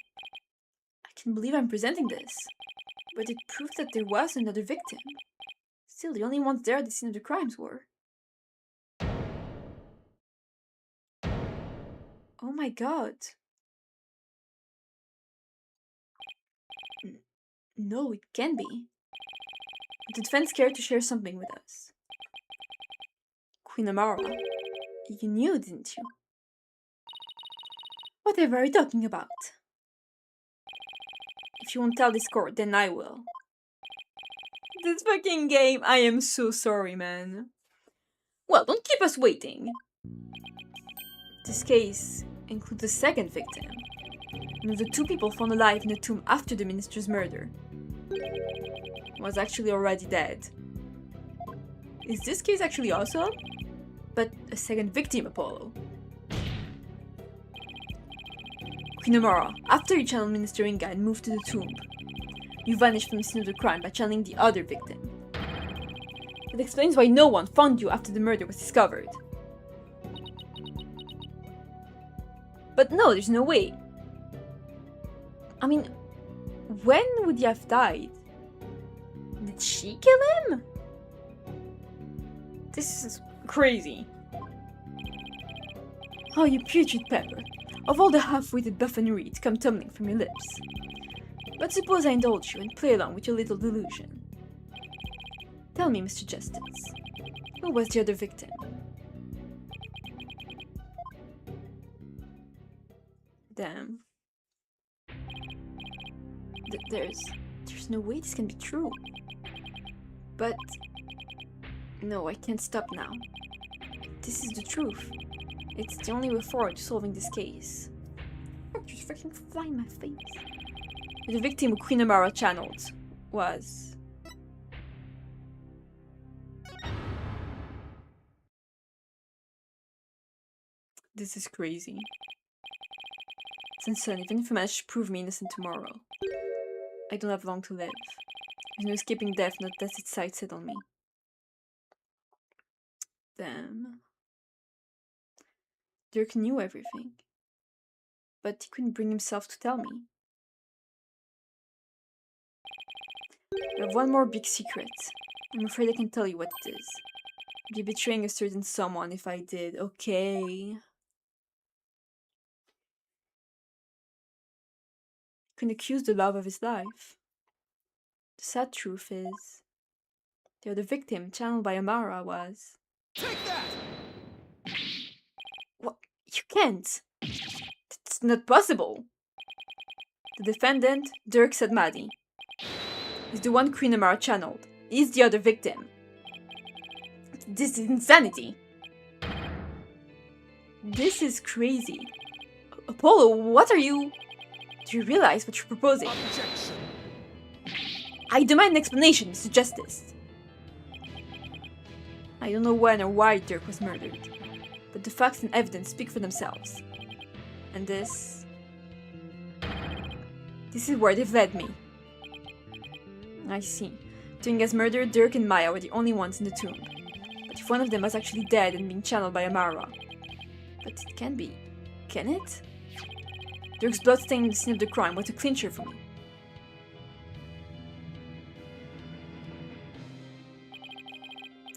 I can't believe I'm presenting this. But it proves that there was another victim. Still, the only ones there at the scene of the crimes were. Oh my god. No, it can't be. But the defense cared to share something with us. Queen Amara, you knew, didn't you? Whatever are you talking about? If you won't tell this court, then I will. This fucking game, I am so sorry, man. Well, don't keep us waiting. This case includes a second victim. One of the two people found alive in the tomb after the minister's murder was actually already dead. Is this case actually awesome? But a second victim, Apollo. Queen Amara, after you channeled Minister Inga and moved to the tomb, you vanished from the scene of the crime by channeling the other victim. That explains why no one found you after the murder was discovered. But no, there's no way. I mean, when would he have died? Did she kill him? This is crazy. Oh, you putrid pepper. Of all the half-witted buffoonery to come tumbling from your lips. But suppose I indulge you and play along with your little delusion. Tell me, Mr. Justice, who was the other victim? Damn. There's no way this can be true. But no, I can't stop now. This is the truth. It's the only way forward to solving this case. Just freaking fly in my face. The victim Queen Amara channeled was... This is crazy. Son, even if I manage to prove me innocent tomorrow, I don't have long to live. There's no escaping death, not that its sights set on me. Damn. Dirk knew everything, but he couldn't bring himself to tell me. I have one more big secret. I'm afraid I can tell you what it is. I'd be betraying a certain someone if I did. Okay. Can accuse the love of his life. The sad truth is, the other victim channeled by Amara was... Take that! What? You can't! That's not possible! The defendant, Dirk said Maddie, is the one Queen Amara channeled. He's the other victim. This is insanity! This is crazy. Apollo, what are you... Do you realize what you're proposing? Objection! I demand an explanation, Mr. Justice. I don't know when or why Dirk was murdered, but the facts and evidence speak for themselves. And this is where they've led me. I see. Doing as murder, Dirk and Maya were the only ones in the tomb. But if one of them was actually dead and being channeled by Amara... But it can be. Can it? Dirk's blood staining the scene of the crime was a clincher for me.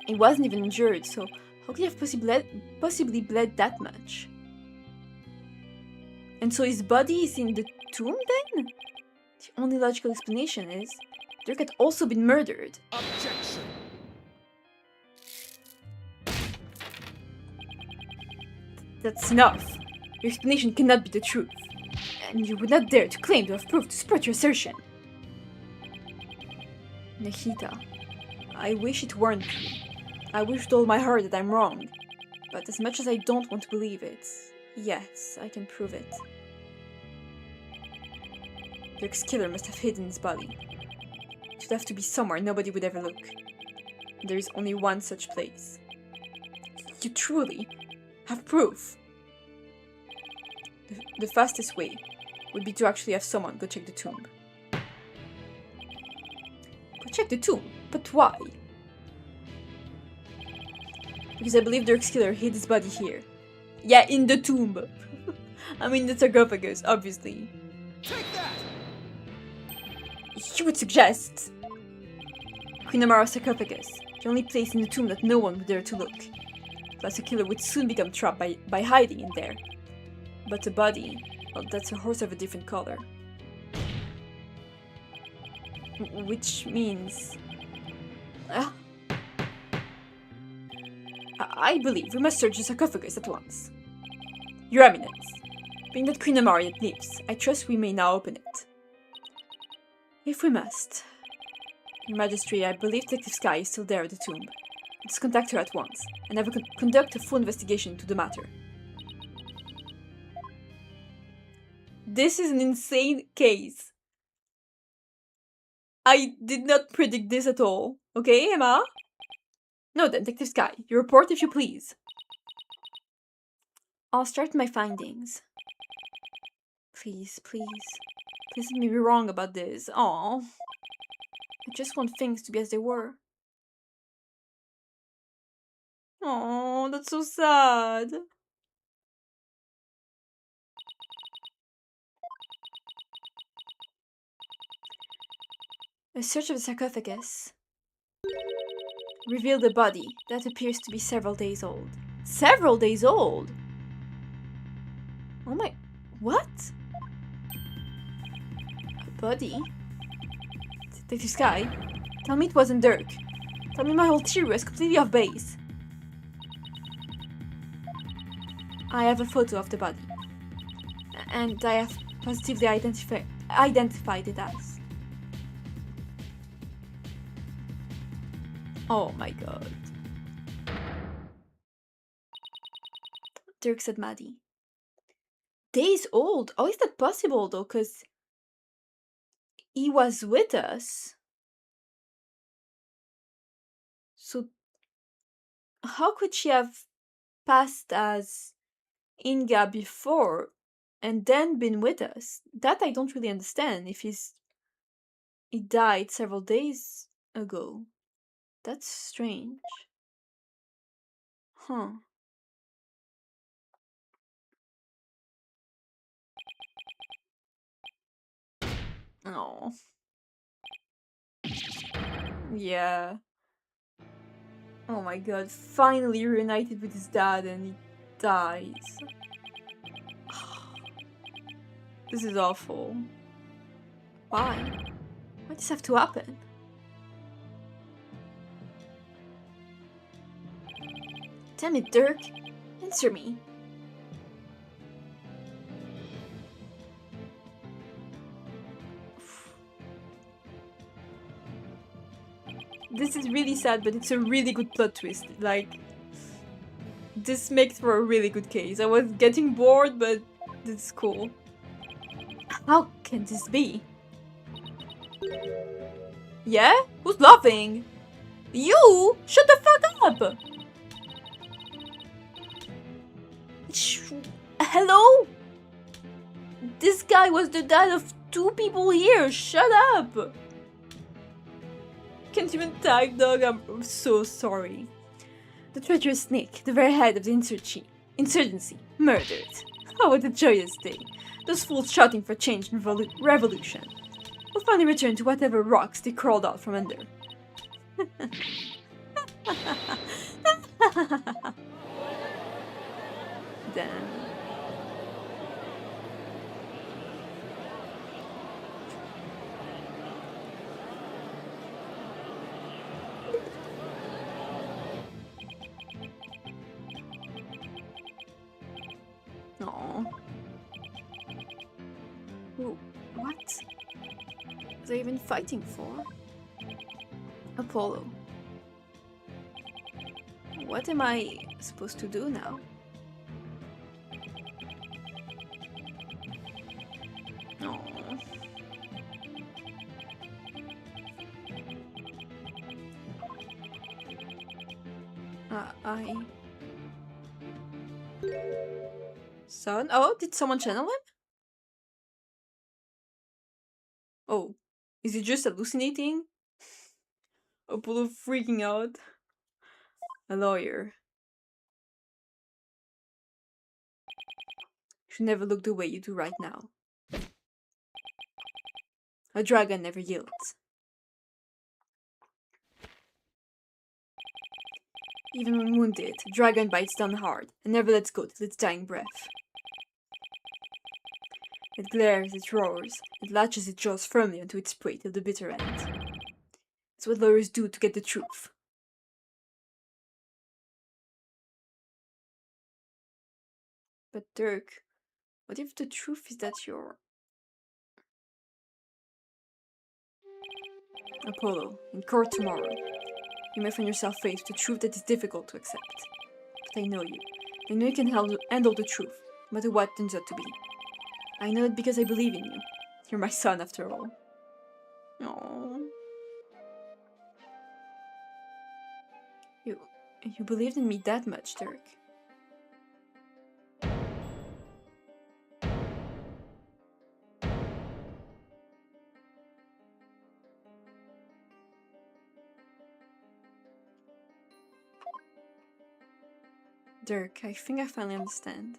He wasn't even injured, so how could he have possibly bled that much? And so his body is in the tomb then? The only logical explanation is Dirk had also been murdered. Objection! That's enough. Your explanation cannot be the truth. And you would not dare to claim to have proof to support your assertion. Nikita, I wish it weren't true. I wish with all my heart that I'm wrong. But as much as I don't want to believe it, yes, I can prove it. Dirk's killer must have hidden his body. It would have to be somewhere nobody would ever look. And there is only one such place. You truly have proof. The fastest way would be to actually have someone go check the tomb. Go check the tomb? But why? Because I believe Dirk's killer hid his body here. Yeah, in the tomb. I mean the sarcophagus, obviously. Take that! You would suggest Queen Amara's sarcophagus, the only place in the tomb that no one would dare to look. Plus the killer would soon become trapped by hiding in there. But the body, well, that's a horse of a different color. Which means... I believe we must search the sarcophagus at once. Your Eminence, being that Queen Amara yet lives, I trust we may now open it. If we must. Your Majesty, I believe Detective Sky is still there at the tomb. Let's contact her at once, and have her conduct a full investigation into the matter. This is an insane case. I did not predict this at all. Okay, Emma? No then, Detective Sky, your report if you please. I'll start my findings. Please, please. Please let me be wrong about this. Aww. I just want things to be as they were. Oh, that's so sad. A search of the sarcophagus revealed a body that appears to be several days old. Several days old? Oh my... What? A body? Detective Sky? Tell me it wasn't Dirk. Tell me my whole theory was completely off base. I have a photo of the body. And I have positively identified it as. Oh my god. Dirk said Maddie. days old? How is that possible though? Because he was with us. So how could she have passed as Inga before and then been with us? That I don't really understand. If he died several days ago. That's strange. Huh. Oh. Yeah. Oh my god, finally reunited with his dad and he dies. This is awful. Why? Why does this have to happen? Damn it, Dirk. Answer me. This is really sad, but it's a really good plot twist. Like, this makes for a really good case. I was getting bored, but this is cool. How can this be? Yeah? Who's laughing? You? Shut the fuck up! Hello? This guy was the dad of 2 people here. Shut up! Can't even type, dog. I'm so sorry. The treacherous snake, the very head of the insurgency, murdered. Oh, what a joyous day. Those fools shouting for change and revolution. We'll finally return to whatever rocks they crawled out from under. Damn. Aww. Who? What? Was I even fighting for? Apollo. What am I supposed to do now? Aww. Son? Oh, did someone channel him? Oh, is he just hallucinating? Apollo freaking out. A lawyer. Should never look the way you do right now. A dragon never yields. Even when wounded, a dragon bites down hard and never lets go till its dying breath. It glares, it roars, it latches its jaws firmly onto its prey till the bitter end. It's what lawyers do to get the truth. But Dirk, what if the truth is that you're... Apollo, in court tomorrow, you may find yourself faced with a truth that is difficult to accept. But I know you. I know you can handle the truth, no matter what it turns out to be. I know it because I believe in you. You're my son, after all. Aww. You believed in me that much, Dirk. Dirk, I think I finally understand.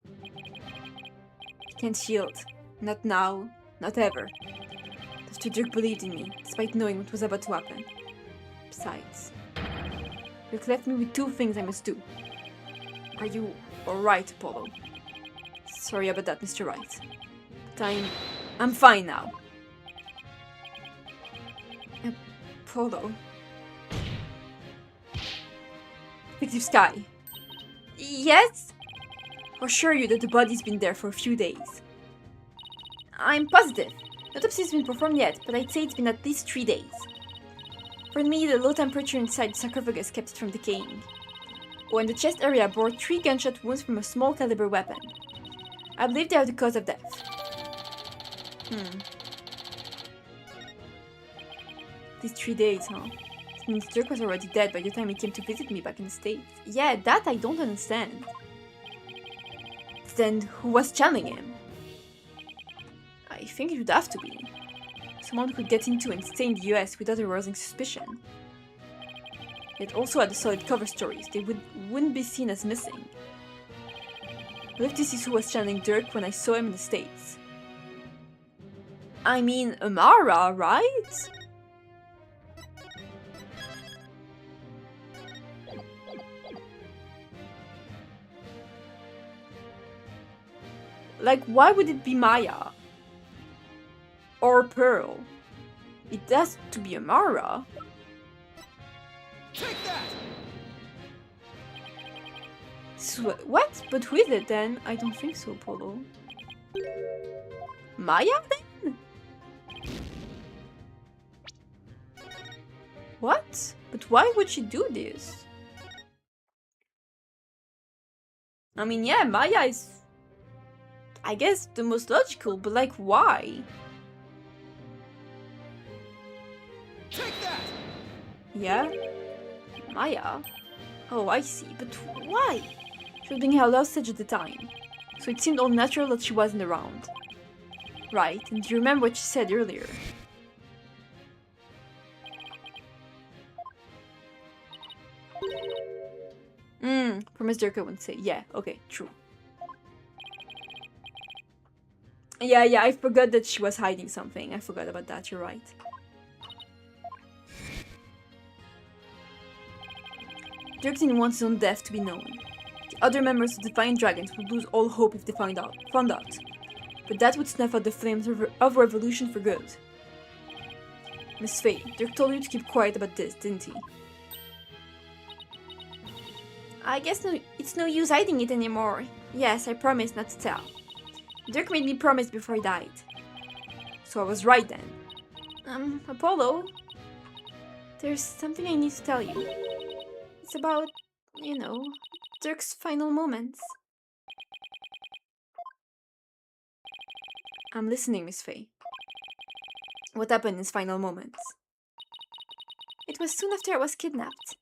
I can't yield. Not now. Not ever. After Dirk believed in me, despite knowing what was about to happen. Besides, Dirk left me with 2 things I must do. Are you alright, Apollo? Sorry about that, Mr. Wright. But I'm fine now. Apollo. Detective Sky. Yes? I assure you that the body's been there for a few days. I'm positive. The autopsy's been performed yet, but I'd say it's been at least 3 days. For me, the low temperature inside the sarcophagus kept it from decaying. Oh, and the chest area bore 3 gunshot wounds from a small caliber weapon. I believe they are the cause of death. These 3 days, huh? It means Dirk was already dead by the time he came to visit me back in the States. Yeah, that I don't understand. Then who was channeling him? I think it would have to be someone who could get into and stay in the US without arousing suspicion. Yet also had a solid cover stories, they wouldn't be seen as missing. I believe this is who was channeling Dirk when I saw him in the States. I mean, Amara, right? Like, why would it be Maya? Or Pearl? It has to be Amara. Take that! What? But who is it then? I don't think so, Polo. Maya then? What? But why would she do this? I mean, yeah, Maya is, I guess, the most logical, but like, why? Take that! Yeah? Maya? Oh, I see, but why? She was being held hostage at the time, so it seemed all natural that she wasn't around. Right, and do you remember what she said earlier? Promise Dirk wouldn't say. Yeah, okay, true. Yeah, I forgot that she was hiding something. I forgot about that, you're right. Dirk didn't want his own death to be known. The other members of the Defiant Dragons would lose all hope if they found out. But that would snuff out the flames of revolution for good. Miss Faye, Dirk told you to keep quiet about this, didn't he? I guess it's no use hiding it anymore. Yes, I promised not to tell. Dirk made me promise before he died. So I was right then. Apollo? There's something I need to tell you. It's about, you know, Dirk's final moments. I'm listening, Miss Faye. What happened in his final moments? It was soon after I was kidnapped.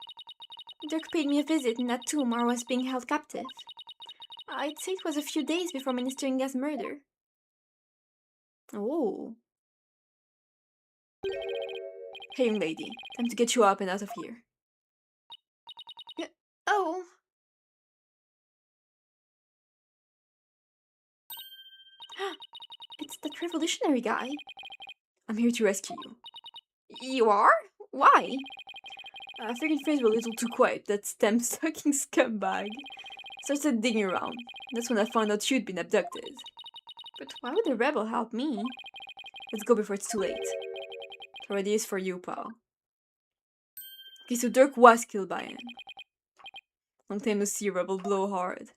Dirk paid me a visit in that tomb where I was being held captive. I'd say it was a few days before Minister Inga's murder. Oh. Hey, young lady. Time to get you up and out of here. Oh. It's that revolutionary guy. I'm here to rescue you. You are? Why? I figured things were a little too quiet, that stem-sucking scumbag. Started digging around. That's when I found out you'd been abducted. But why would a rebel help me? Let's go before it's too late. It already is for you, pal. Okay, so Dirk was killed by him. Long time no see, rebel blow hard.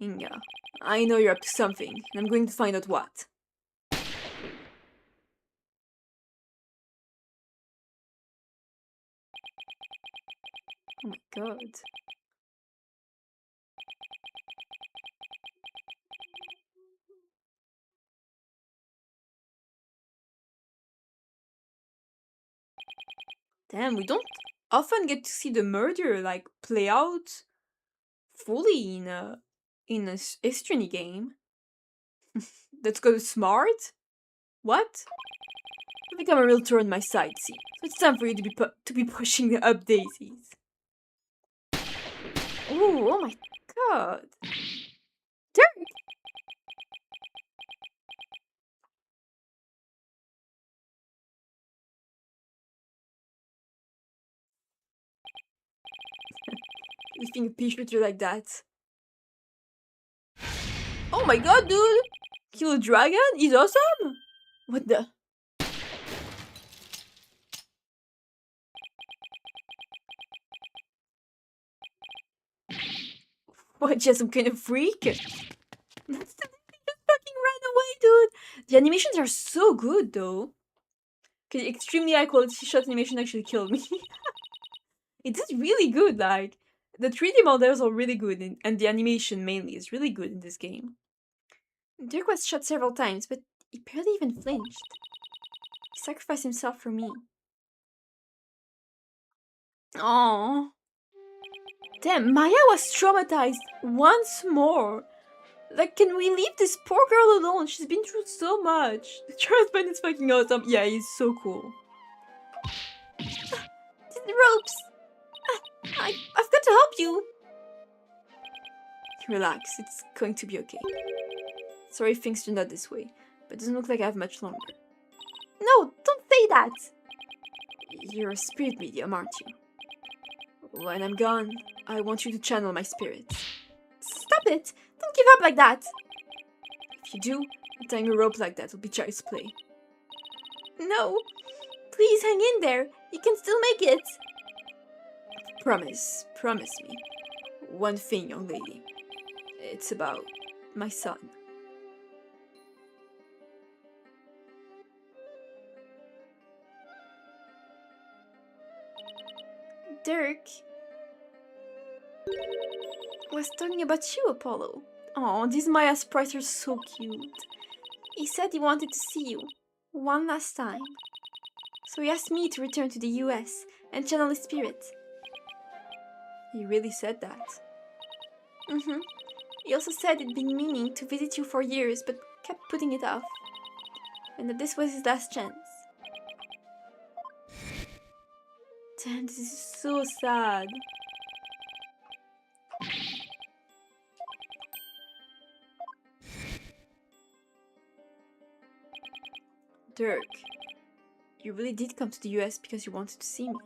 Inga, I know you're up to something, and I'm going to find out what. Oh my god. Damn, we don't often get to see the murder like play out fully in a history game. That's good smart? What? I've become a real thorn on my side, see. So it's time for you to be pushing up daisies. Ooh, oh my god. Dirk! You think a pea shooter like that? Oh my god, dude! Kill a dragon? He's awesome! What the? What, just some kind of freak? That's the thing, they just fucking ran away, dude! The animations are so good, though. Okay, extremely high quality shot animation actually killed me. It is really good, like, the 3D models are really good, and the animation mainly is really good in this game. Dirk was shot several times, but he barely even flinched. He sacrificed himself for me. Oh, damn, Maya was traumatized once more. Like, can we leave this poor girl alone? She's been through so much. Charles Band is fucking awesome. Yeah, he's so cool. The ropes! I've got to help you! Relax, it's going to be okay. Sorry if things turned out this way, but it doesn't look like I have much longer. No, don't say that! You're a spirit medium, aren't you? When I'm gone, I want you to channel my spirit. Stop it! Don't give up like that! If you do, tying a rope like that will be child's play. No! Please hang in there! You can still make it! Promise me. One thing, young lady. It's about my son. Dirk was talking about you, Apollo. Oh, these Maya sprites are so cute. He said he wanted to see you one last time. So he asked me to return to the US and channel his spirit. He really said that? Mm-hmm. He also said he'd been meaning to visit you for years, but kept putting it off. And that this was his last chance. Damn, this is so sad. Dirk, you really did come to the US because you wanted to see me.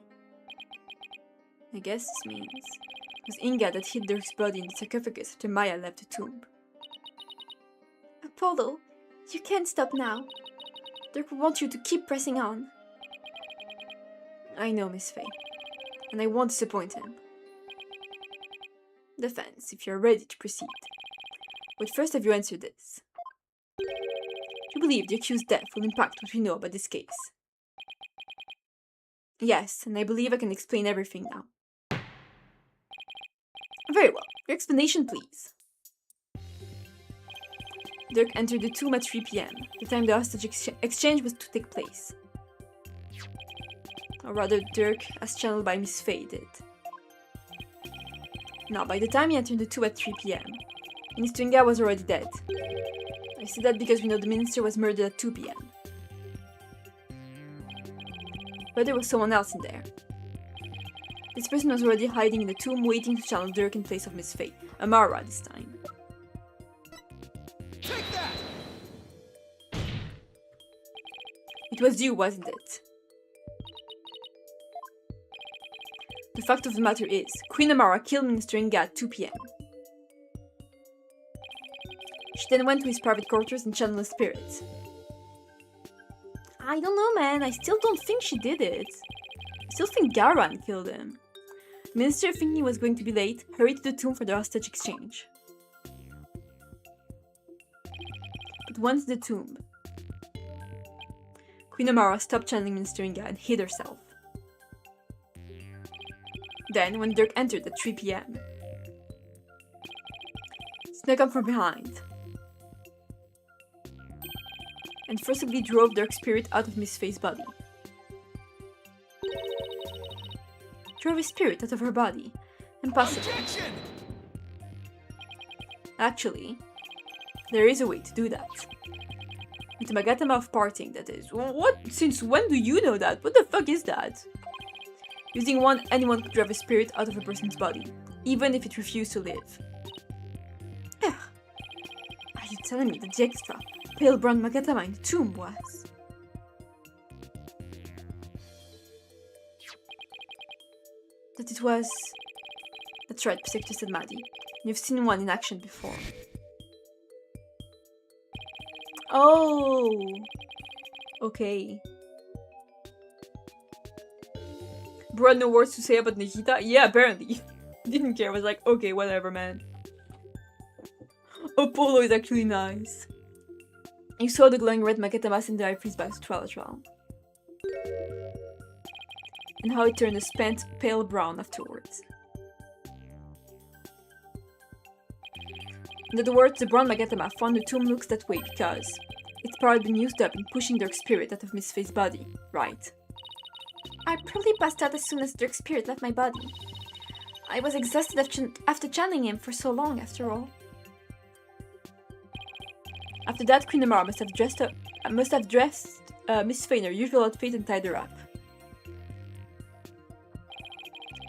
I guess this means it was Inga that hid Dirk's body in the sarcophagus after Maya left the tomb. Apollo, you can't stop now. Dirk will want you to keep pressing on. I know, Miss Faye, and I won't disappoint him. Defense, if you're ready to proceed. But first have you answered this? You believe the accused's death will impact what we know about this case? Yes, and I believe I can explain everything now. Very well. Your explanation, please. Dirk entered the tomb at 3 p.m., the time the hostage exchange was to take place. Or rather, Dirk, as channeled by Miss Faye, did. Now, by the time he entered the tomb at 3 p.m., Minister Inga was already dead. I say that because we know the minister was murdered at 2 p.m. But there was someone else in there. This person was already hiding in the tomb, waiting to channel Dirk in place of Miss Faye. Amara this time. Take that! It was you, wasn't it? The fact of the matter is, Queen Amara killed Minister Inga at 2 p.m. She then went to his private quarters and channeled a spirit. I don't know, man. I still don't think she did it. I still think Garan killed him. The minister, thinking he was going to be late, hurried to the tomb for the hostage exchange. But once at the tomb, Queen Amara stopped channeling Minister Inga and hid herself. Then, when Dirk entered at 3 p.m., snuck up from behind and forcibly drove Dirk's spirit out of Miss Faye's body. Drove his spirit out of her body. Impossible. Objection! Actually, there is a way to do that. With the Magatama of parting, that is. What? Since when do you know that? What the fuck is that? Using one, anyone could drive a spirit out of a person's body, even if it refused to live. Ugh. Are you telling me that the extra pale brown Magatama in the tomb was? That it was... That's right, Protector said Maddie. You've seen one in action before. Oh! Okay. Bro had no words to say about Nikita? Yeah, apparently. Didn't care, was like, okay, whatever, man. Apollo is actually nice. You saw the glowing red Makatamas in the High Priest's back to trial as well. and how it turned a spent pale brown afterwards. In other words, the brown Magatama found the tomb looks that way because its power had been used up in pushing Dirk's spirit out of Miss Faye's body, right? I probably passed out as soon as Dirk's spirit left my body. I was exhausted after channeling him for so long, after all. After that, Queen Amara must have dressed Miss Faye in her usual outfit and tied her up.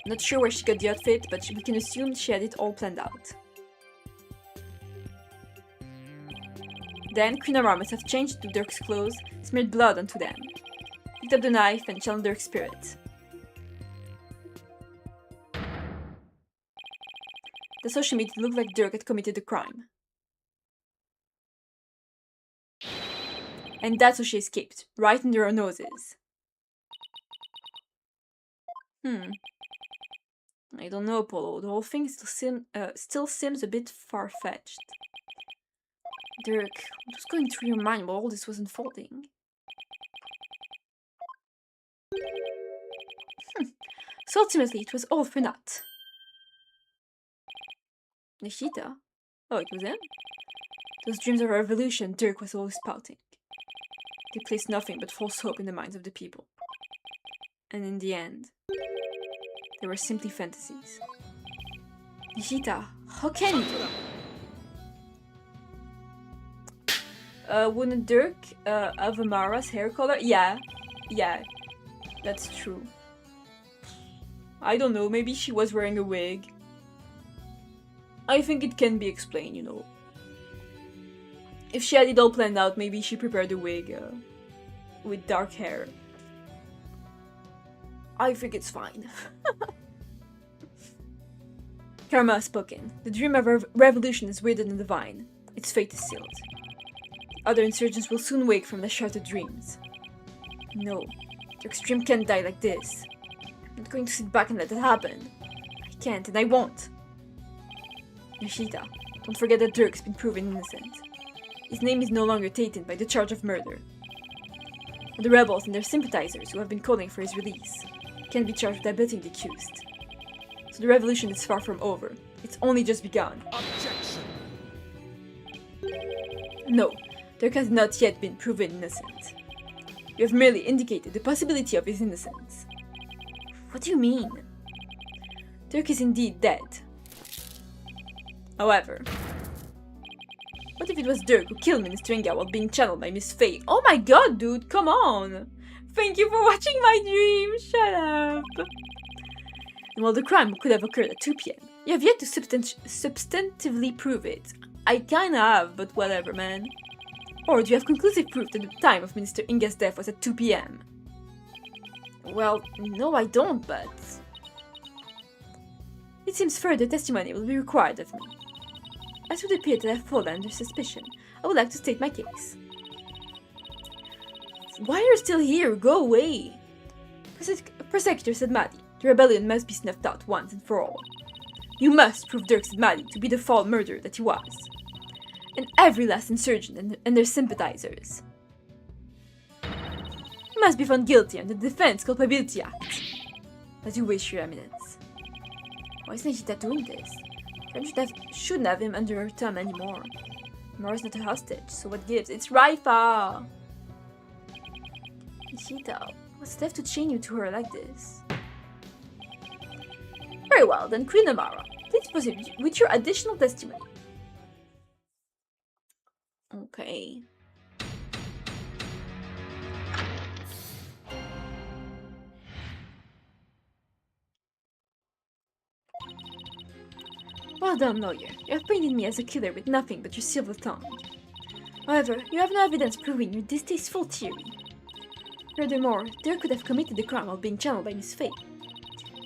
Not sure where she got the outfit, but we can assume she had it all planned out. Then, Queen Amara must have changed to Dirk's clothes, smeared blood onto them, picked up the knife, and channeled Dirk's spirit. That's how she made it look like Dirk had committed the crime. And that's how she escaped, right under our noses. I don't know, Polo. The whole thing still seems a bit far-fetched. Dirk, what was going through your mind while all this was unfolding? So ultimately, it was all for naught. Nishita? Oh, it was him? Those dreams of revolution Dirk was always spouting. They placed nothing but false hope in the minds of the people. And in the end, they were simply fantasies. Nishita, how can you? Wouldn't Dirk have Amara's hair color? Yeah, that's true. I don't know, maybe she was wearing a wig. I think it can be explained, you know. If she had it all planned out, maybe she prepared a wig with dark hair. I think it's fine. Karma has spoken. The dream of revolution is weirder than divine. Its fate is sealed. Other insurgents will soon wake from their shattered dreams. No, Dirk's dream can't die like this. I'm not going to sit back and let it happen. I can't, and I won't. Nishita, don't forget that Dirk's been proven innocent. His name is no longer tainted by the charge of murder. And the rebels and their sympathizers who have been calling for his release can't be charged with abetting the accused. So the revolution is far from over. It's only just begun. Objection! No, Dirk has not yet been proven innocent. You have merely indicated the possibility of his innocence. What do you mean? Dirk is indeed dead. However, what if it was Dirk who killed Minister Inga while being channeled by Miss Faye? Oh my god, dude, come on! Thank you for watching my dream, shut up! And while the crime could have occurred at 2 PM, you have yet to substantively prove it. I kinda have, but whatever, man. Or do you have conclusive proof that the time of Minister Inga's death was at 2 PM? Well, no I don't, but... It seems further testimony will be required of me. As it would appear that I have fallen under suspicion, I would like to state my case. Why are you still here? Go away! Prosecutor said Maddie, the rebellion must be snuffed out once and for all. You must prove Dirk said Maddie to be the foul murderer that he was. And every last insurgent and their sympathizers must be found guilty under the Defense Culpability Act. As you wish, Your Eminence. Why is Nishita doing this? Friend shouldn't have him under her thumb anymore. Mora's not a hostage, so what gives? It's Raifa! Nishita, what's left to chain you to her like this? Very well, then Queen Amara, please proceed with your additional testimony. Okay. Well done, lawyer. You have painted me as a killer with nothing but your silver tongue. However, you have no evidence proving your distasteful theory. Furthermore, Dirk could have committed the crime while being channeled by Miss Faye.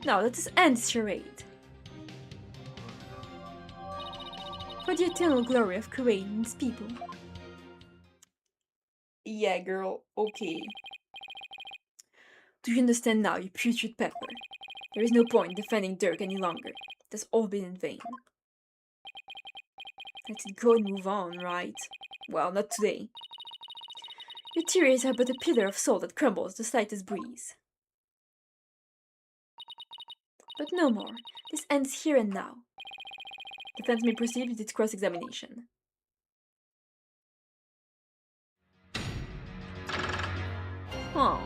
Now let us end this charade. For the eternal glory of Kuwait and its people. Yeah, girl, okay. Do you understand now, you putrid pepper? There is no point in defending Dirk any longer. It has all been in vain. Let it go and move on, right? Well, not today. Your theories are but a pillar of salt that crumbles the slightest breeze. But no more. This ends here and now. Defense may proceed with its cross-examination. Oh.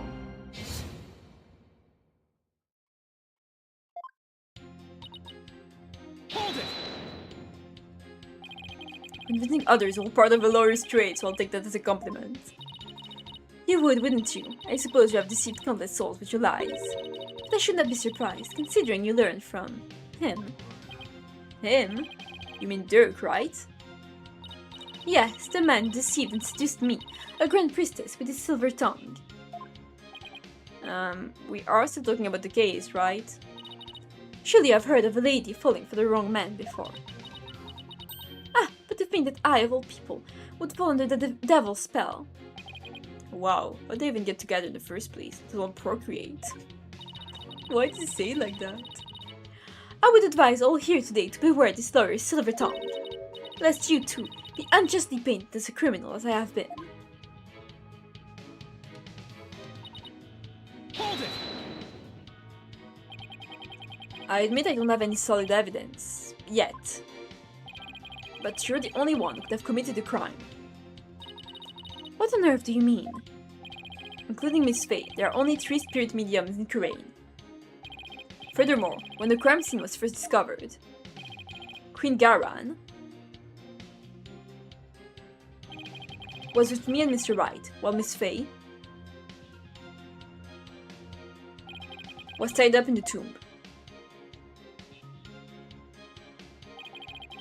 Hold it! Convincing others is all part of a lawyer's trade, so I'll take that as a compliment. You would, wouldn't you? I suppose you have deceived countless souls with your lies. But I should not be surprised, considering you learned from him. Him? You mean Dirk, right? Yes, the man who deceived and seduced me, a grand priestess with his silver tongue. We are still talking about the case, right? Surely I've heard of a lady falling for the wrong man before. Ah, but to think that I, of all people, would fall under the devil's spell. Wow, how'd they even get together in the first place? They won't procreate. Why did he say it like that? I would advise all here today to beware this lawyer's silver tongue, lest you too be unjustly painted as a criminal as I have been. Hold it! I admit I don't have any solid evidence, yet. But you're the only one who could have committed the crime. What on earth do you mean? Including Miss Faye, there are only 3 spirit mediums in Kurain. Furthermore, when the crime scene was first discovered, Queen Garan was with me and Mr. Wright, while Miss Faye was tied up in the tomb.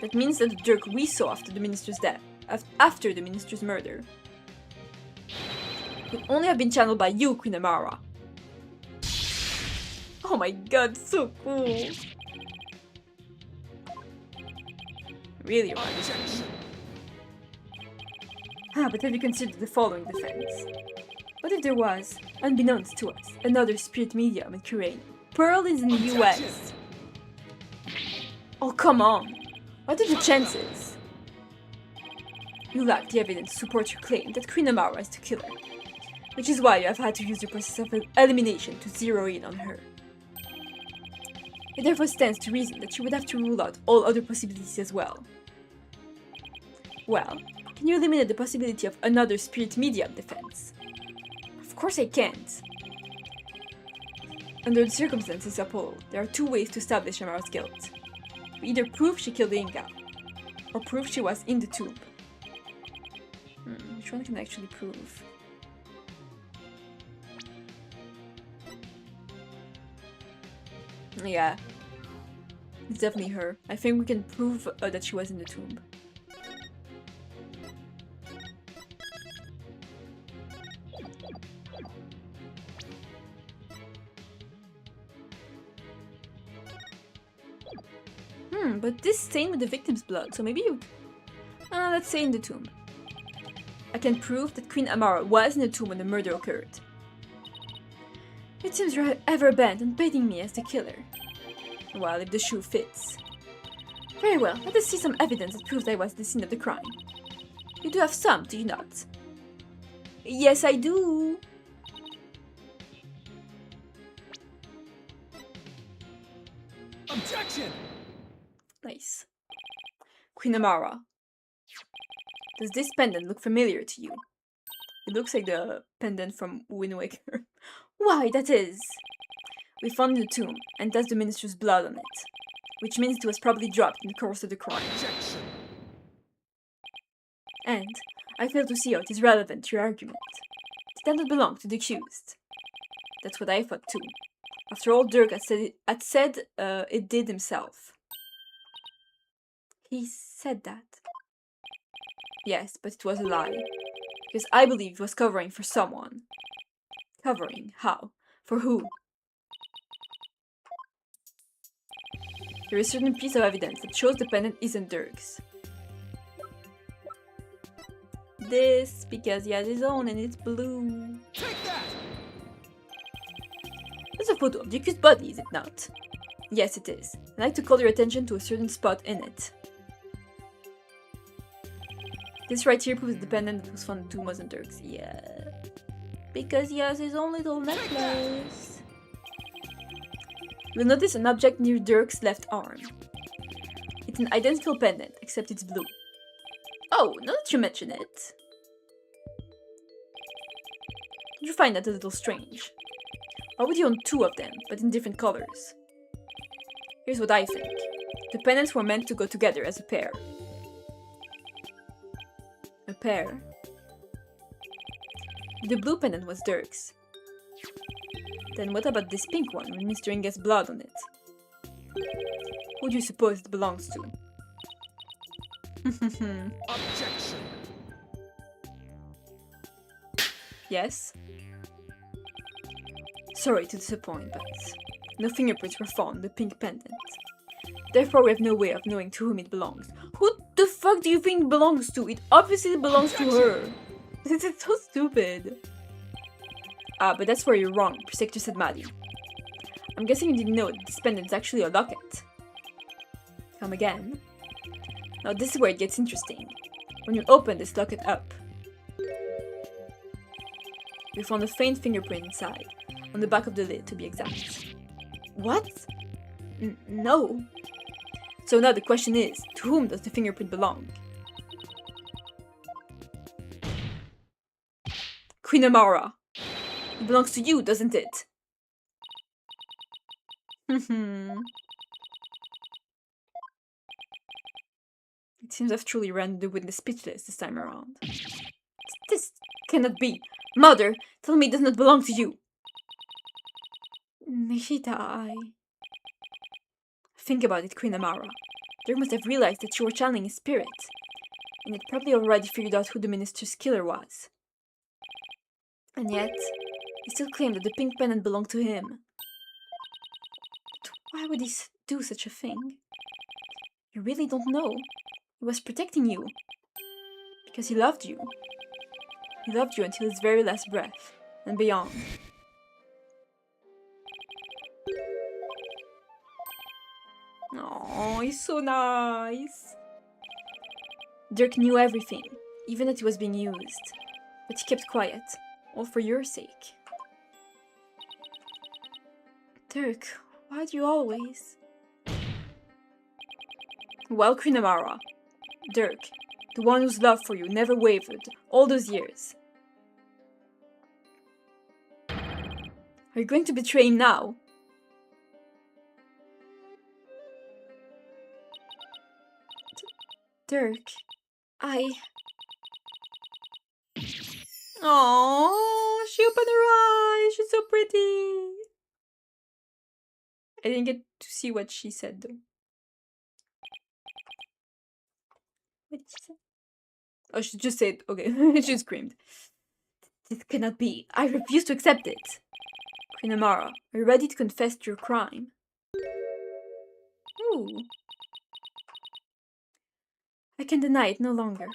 That means that the Dirk we saw after the minister's death, after the minister's murder, could only have been channeled by you, Queen Amara. Oh my god, so cool! Really, right? But have you considered the following defense? What if there was, unbeknownst to us, another spirit medium in Kurain? Pearl is in the US. Oh, come on! What are the chances? You lack the evidence to support your claim that Queen Amara is the killer, which is why you have had to use the process of elimination to zero in on her. It therefore stands to reason that you would have to rule out all other possibilities as well. Well, can you eliminate the possibility of another spirit medium defense? Of course I can't. Under the circumstances, Apollo, there are 2 ways to establish Amara's guilt. We either prove she killed Inga, or prove she was in the tomb. Which one can I actually prove? Yeah, it's definitely her. I think we can prove that she was in the tomb. But this stained with the victim's blood, so maybe you... let's say in the tomb. I can prove that Queen Amara was in the tomb when the murder occurred. It seems you're ever bent on painting me as the killer. Well, if the shoe fits. Very well, let us see some evidence that proves I was at the scene of the crime. You do have some, do you not? Yes, I do! Objection! Nice. Queen Amara. Does this pendant look familiar to you? It looks like the pendant from Wind Waker. Why, that is! We found the tomb, and that's the minister's blood on it. Which means it was probably dropped in the course of the crime. Objection! And I fail to see how it is relevant to your argument. The pendant belonged to the accused. That's what I thought too. After all, Dirk had said it did himself. He said that. Yes, but it was a lie. Because I believe he was covering for someone. Covering? How? For who? There is a certain piece of evidence that shows the pendant isn't Dirk's. This, because he has his own and it's blue. Take that! There's a photo of the accused body, is it not? Yes, it is. I'd like to call your attention to a certain spot in it. This right here proves the pendant that was found in the tomb wasn't Dirk's. Yeah. Because he has his own little necklace. You'll notice an object near Dirk's left arm. It's an identical pendant, except it's blue. Oh, now that you mention it. You find that a little strange. Why would you own two of them, but in different colors? Here's what I think. The pendants were meant to go together as a pair. A pair? The blue pendant was Dirk's. Then what about this pink one with Mr. Inga's blood on it? Who do you suppose it belongs to? Objection. Yes? Sorry to disappoint, but no fingerprints were found on the pink pendant. Therefore, we have no way of knowing to whom it belongs. Who the fuck do you think it belongs to? It obviously belongs to her. This is so stupid. Ah, but that's where you're wrong, Protector said Maddie. I'm guessing you didn't know that this pendant's actually a locket. Come again. Now this is where it gets interesting. When you open this locket up, we found a faint fingerprint inside, on the back of the lid to be exact. What? No. So now the question is, to whom does the fingerprint belong? Queen Amara. It belongs to you, doesn't it? It seems I've truly rendered the witness speechless this time around. This cannot be. Mother, tell me it does not belong to you. Nishita, Think about it, Queen Amara. Dirk must have realized that you were channeling a spirit, and had probably already figured out who the minister's killer was. And yet, he still claimed that the pink pendant belonged to him. But why would he do such a thing? You really don't know. He was protecting you. Because he loved you. He loved you until his very last breath, and beyond. Oh, he's so nice. Dirk knew everything, even that he was being used. But he kept quiet, all for your sake. Dirk, why do you always... Well, Queen Amara, Dirk, the one whose love for you never wavered all those years. Are you going to betray him now? Dirk, Oh, she opened her eyes. She's so pretty. I didn't get to see what she said though. What did she say? Oh, she just said, okay. She screamed. This cannot be. I refuse to accept it. Queen Amara, are you ready to confess to your crime? Ooh. I can deny it no longer.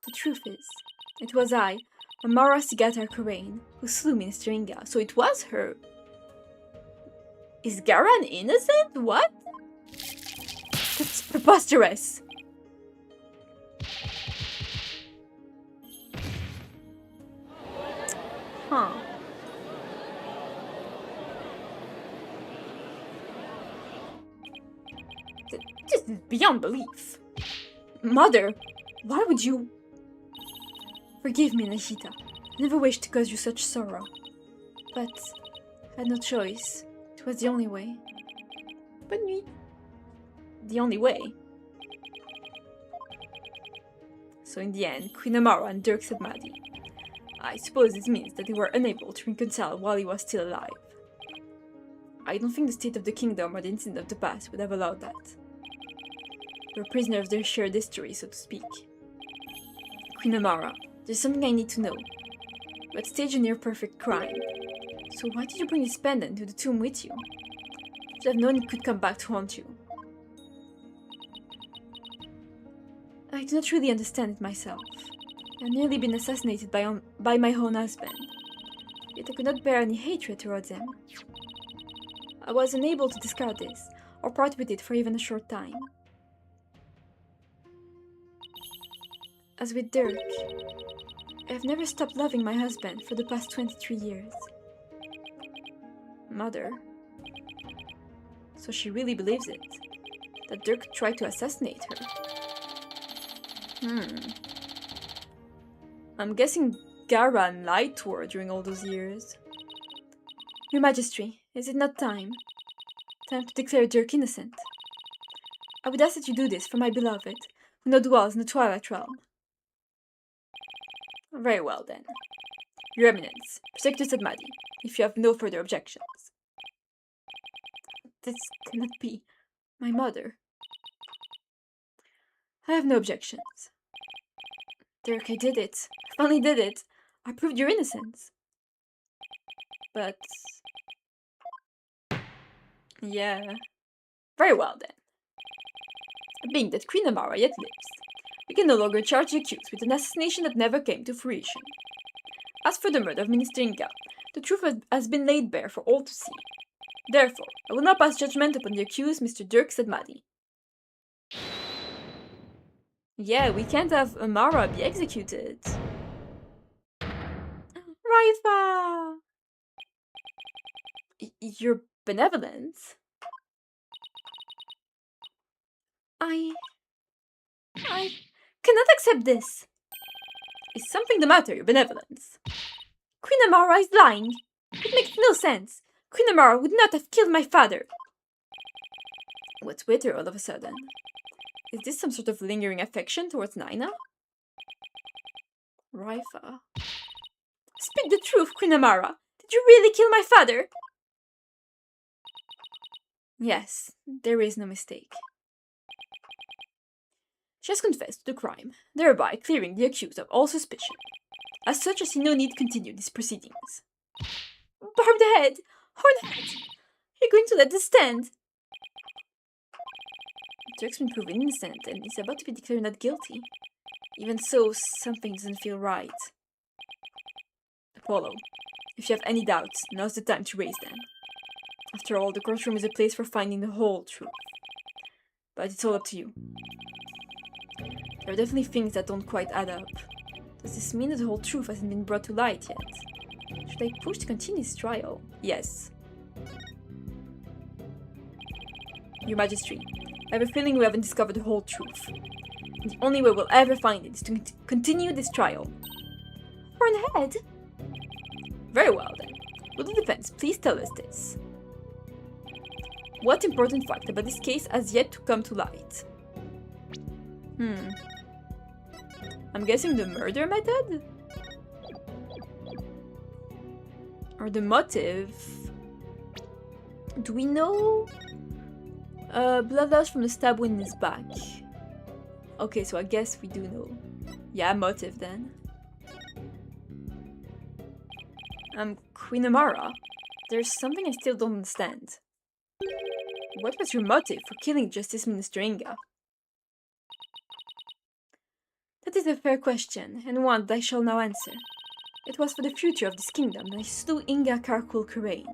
The truth is, it was I, Amara Sigata Karain, who slew Minister Inga, so it was her. Is Garan innocent? What? That's preposterous. Huh. This is beyond belief. Mother, why would you... Forgive me, Nishita. I never wished to cause you such sorrow. But I had no choice. It was the only way. Bonne nuit. The only way. So in the end, Queen Amara and Dirk said Maddie. I suppose this means that they were unable to reconcile while he was still alive. I don't think the state of the kingdom or the incident of the past would have allowed that. They were prisoners of their shared history, so to speak. Queen Amara, there's something I need to know. You had staged a near-perfect crime. So why did you bring this pendant to the tomb with you? You should have known it could come back to haunt you. I do not really understand it myself. I had nearly been assassinated by my own husband. Yet I could not bear any hatred towards him. I was unable to discard this, or part with it for even a short time. As with Dirk, I have never stopped loving my husband for the past 23 years. Mother, So she really believes it. That Dirk tried to assassinate her. I'm guessing Garan lied to her during all those years. Your Majesty, is it not time? Time to declare Dirk innocent. I would ask that you do this for my beloved, who now dwells in the Twilight Realm. Very well, then. Your Eminence, Protector Sadmadi, if you have no further objections. This cannot be. My mother. I have no objections. Dirk, I did it. I finally did it. I proved your innocence. But... yeah. Very well, then. Being that Queen Amara yet lives, we can no longer charge the accused with an assassination that never came to fruition. As for the murder of Minister Inga, the truth has been laid bare for all to see. Therefore, I will not pass judgment upon the accused, Mr. Dirk Sadmadi. Yeah, we can't have Amara be executed. Raifa! Your benevolence? I cannot accept this. Is something the matter, your benevolence? Queen Amara is lying. It makes no sense. Queen Amara would not have killed my father. What's with her all of a sudden? Is this some sort of lingering affection towards Naina? Raifa. Speak the truth, Queen Amara. Did you really kill my father? Yes, there is no mistake. She has confessed to the crime, thereby clearing the accused of all suspicion. As such, I see no need to continue these proceedings. Barbed head! Hornhead! You're going to let this stand! Dirk's been proven innocent and is about to be declared not guilty. Even so, something doesn't feel right. Apollo, if you have any doubts, now's the time to raise them. After all, the courtroom is a place for finding the whole truth. But it's all up to you. There are definitely things that don't quite add up. Does this mean that the whole truth hasn't been brought to light yet? Should I push to continue this trial? Yes. Your Majesty, I have a feeling we haven't discovered the whole truth. And the only way we'll ever find it is to continue this trial. Hornhead? Very well then. Will the defense please tell us this? What important fact about this case has yet to come to light? I'm guessing the murder method? Or the motive? Do we know? Blood loss from the stab wound in his back. Okay, so I guess we do know. Yeah, motive then. Queen Amara, there's something I still don't understand. What was your motive for killing Justice Minister Inga? That is a fair question, and one that I shall now answer. It was for the future of this kingdom that I slew Inga Karkul Karain.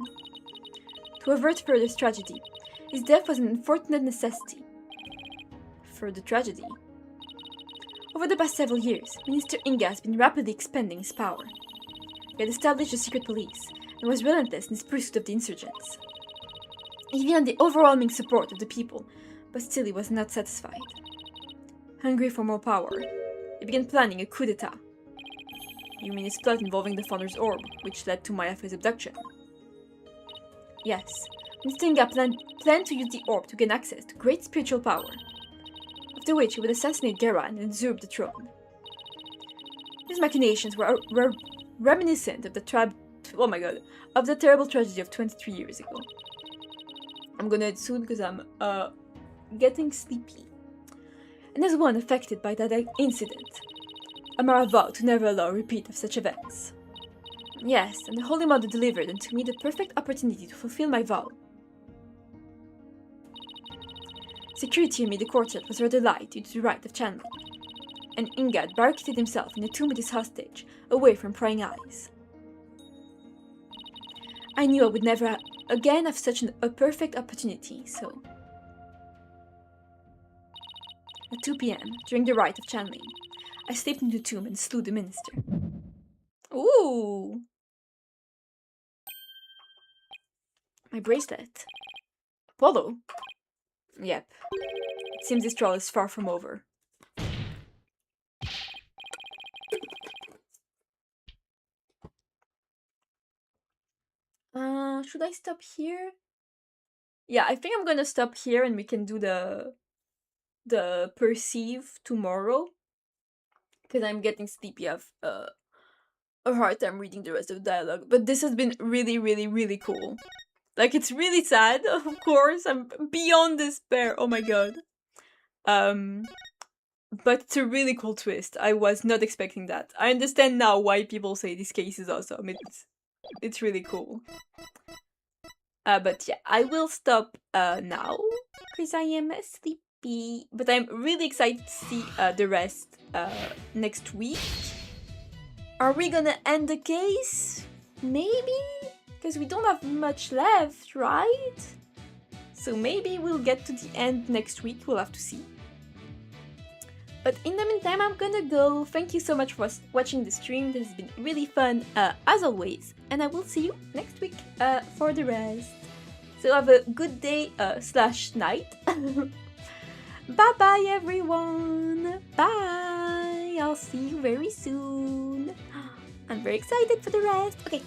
To avert further tragedy, his death was an unfortunate necessity. Further tragedy? Over the past several years, Minister Inga has been rapidly expanding his power. He had established a secret police, and was relentless in his pursuit of the insurgents. He had the overwhelming support of the people, but still he was not satisfied. Hungry for more power, he began planning a coup d'etat. You mean his plot involving the Founder's Orb, which led to Mayafa's abduction? Yes, Mr. Inga planned to use the orb to gain access to great spiritual power, after which he would assassinate Garan and usurp the throne. His machinations were reminiscent of the terrible tragedy of 23 years ago. I'm gonna end soon because I'm getting sleepy. And as one affected by that incident, Amara vowed to never allow a repeat of such events. Yes, and the Holy Mother delivered unto me the perfect opportunity to fulfill my vow. Security amid the courtyard was rather light due to the rite of channeling, and Inga had barricaded himself in a tomb with his hostage, away from prying eyes. I knew I would never again have such a perfect opportunity, so... At 2 p.m., during the rite of channeling, I slipped into the tomb and slew the minister. Ooh! My bracelet. Polo. Yep. It seems this trial is far from over. Should I stop here? Yeah, I think I'm gonna stop here and we can do the perceive tomorrow. Because I'm getting sleepy. I have a hard time reading the rest of the dialogue. But this has been really, really, really cool. Like, it's really sad, of course. I'm beyond despair. Oh my god. But it's a really cool twist. I was not expecting that. I understand now why people say this case is awesome. It's really cool. But yeah, I will stop now because I am sleepy. But I'm really excited to see the rest next week. Are we gonna end the case? Maybe? Because we don't have much left, right? So maybe we'll get to the end next week. We'll have to see. But in the meantime, I'm gonna go. Thank you so much for watching the stream. This has been really fun, as always. And I will see you next week for the rest. So have a good day / night. Bye-bye, everyone. Bye. I'll see you very soon. I'm very excited for the rest. Okay.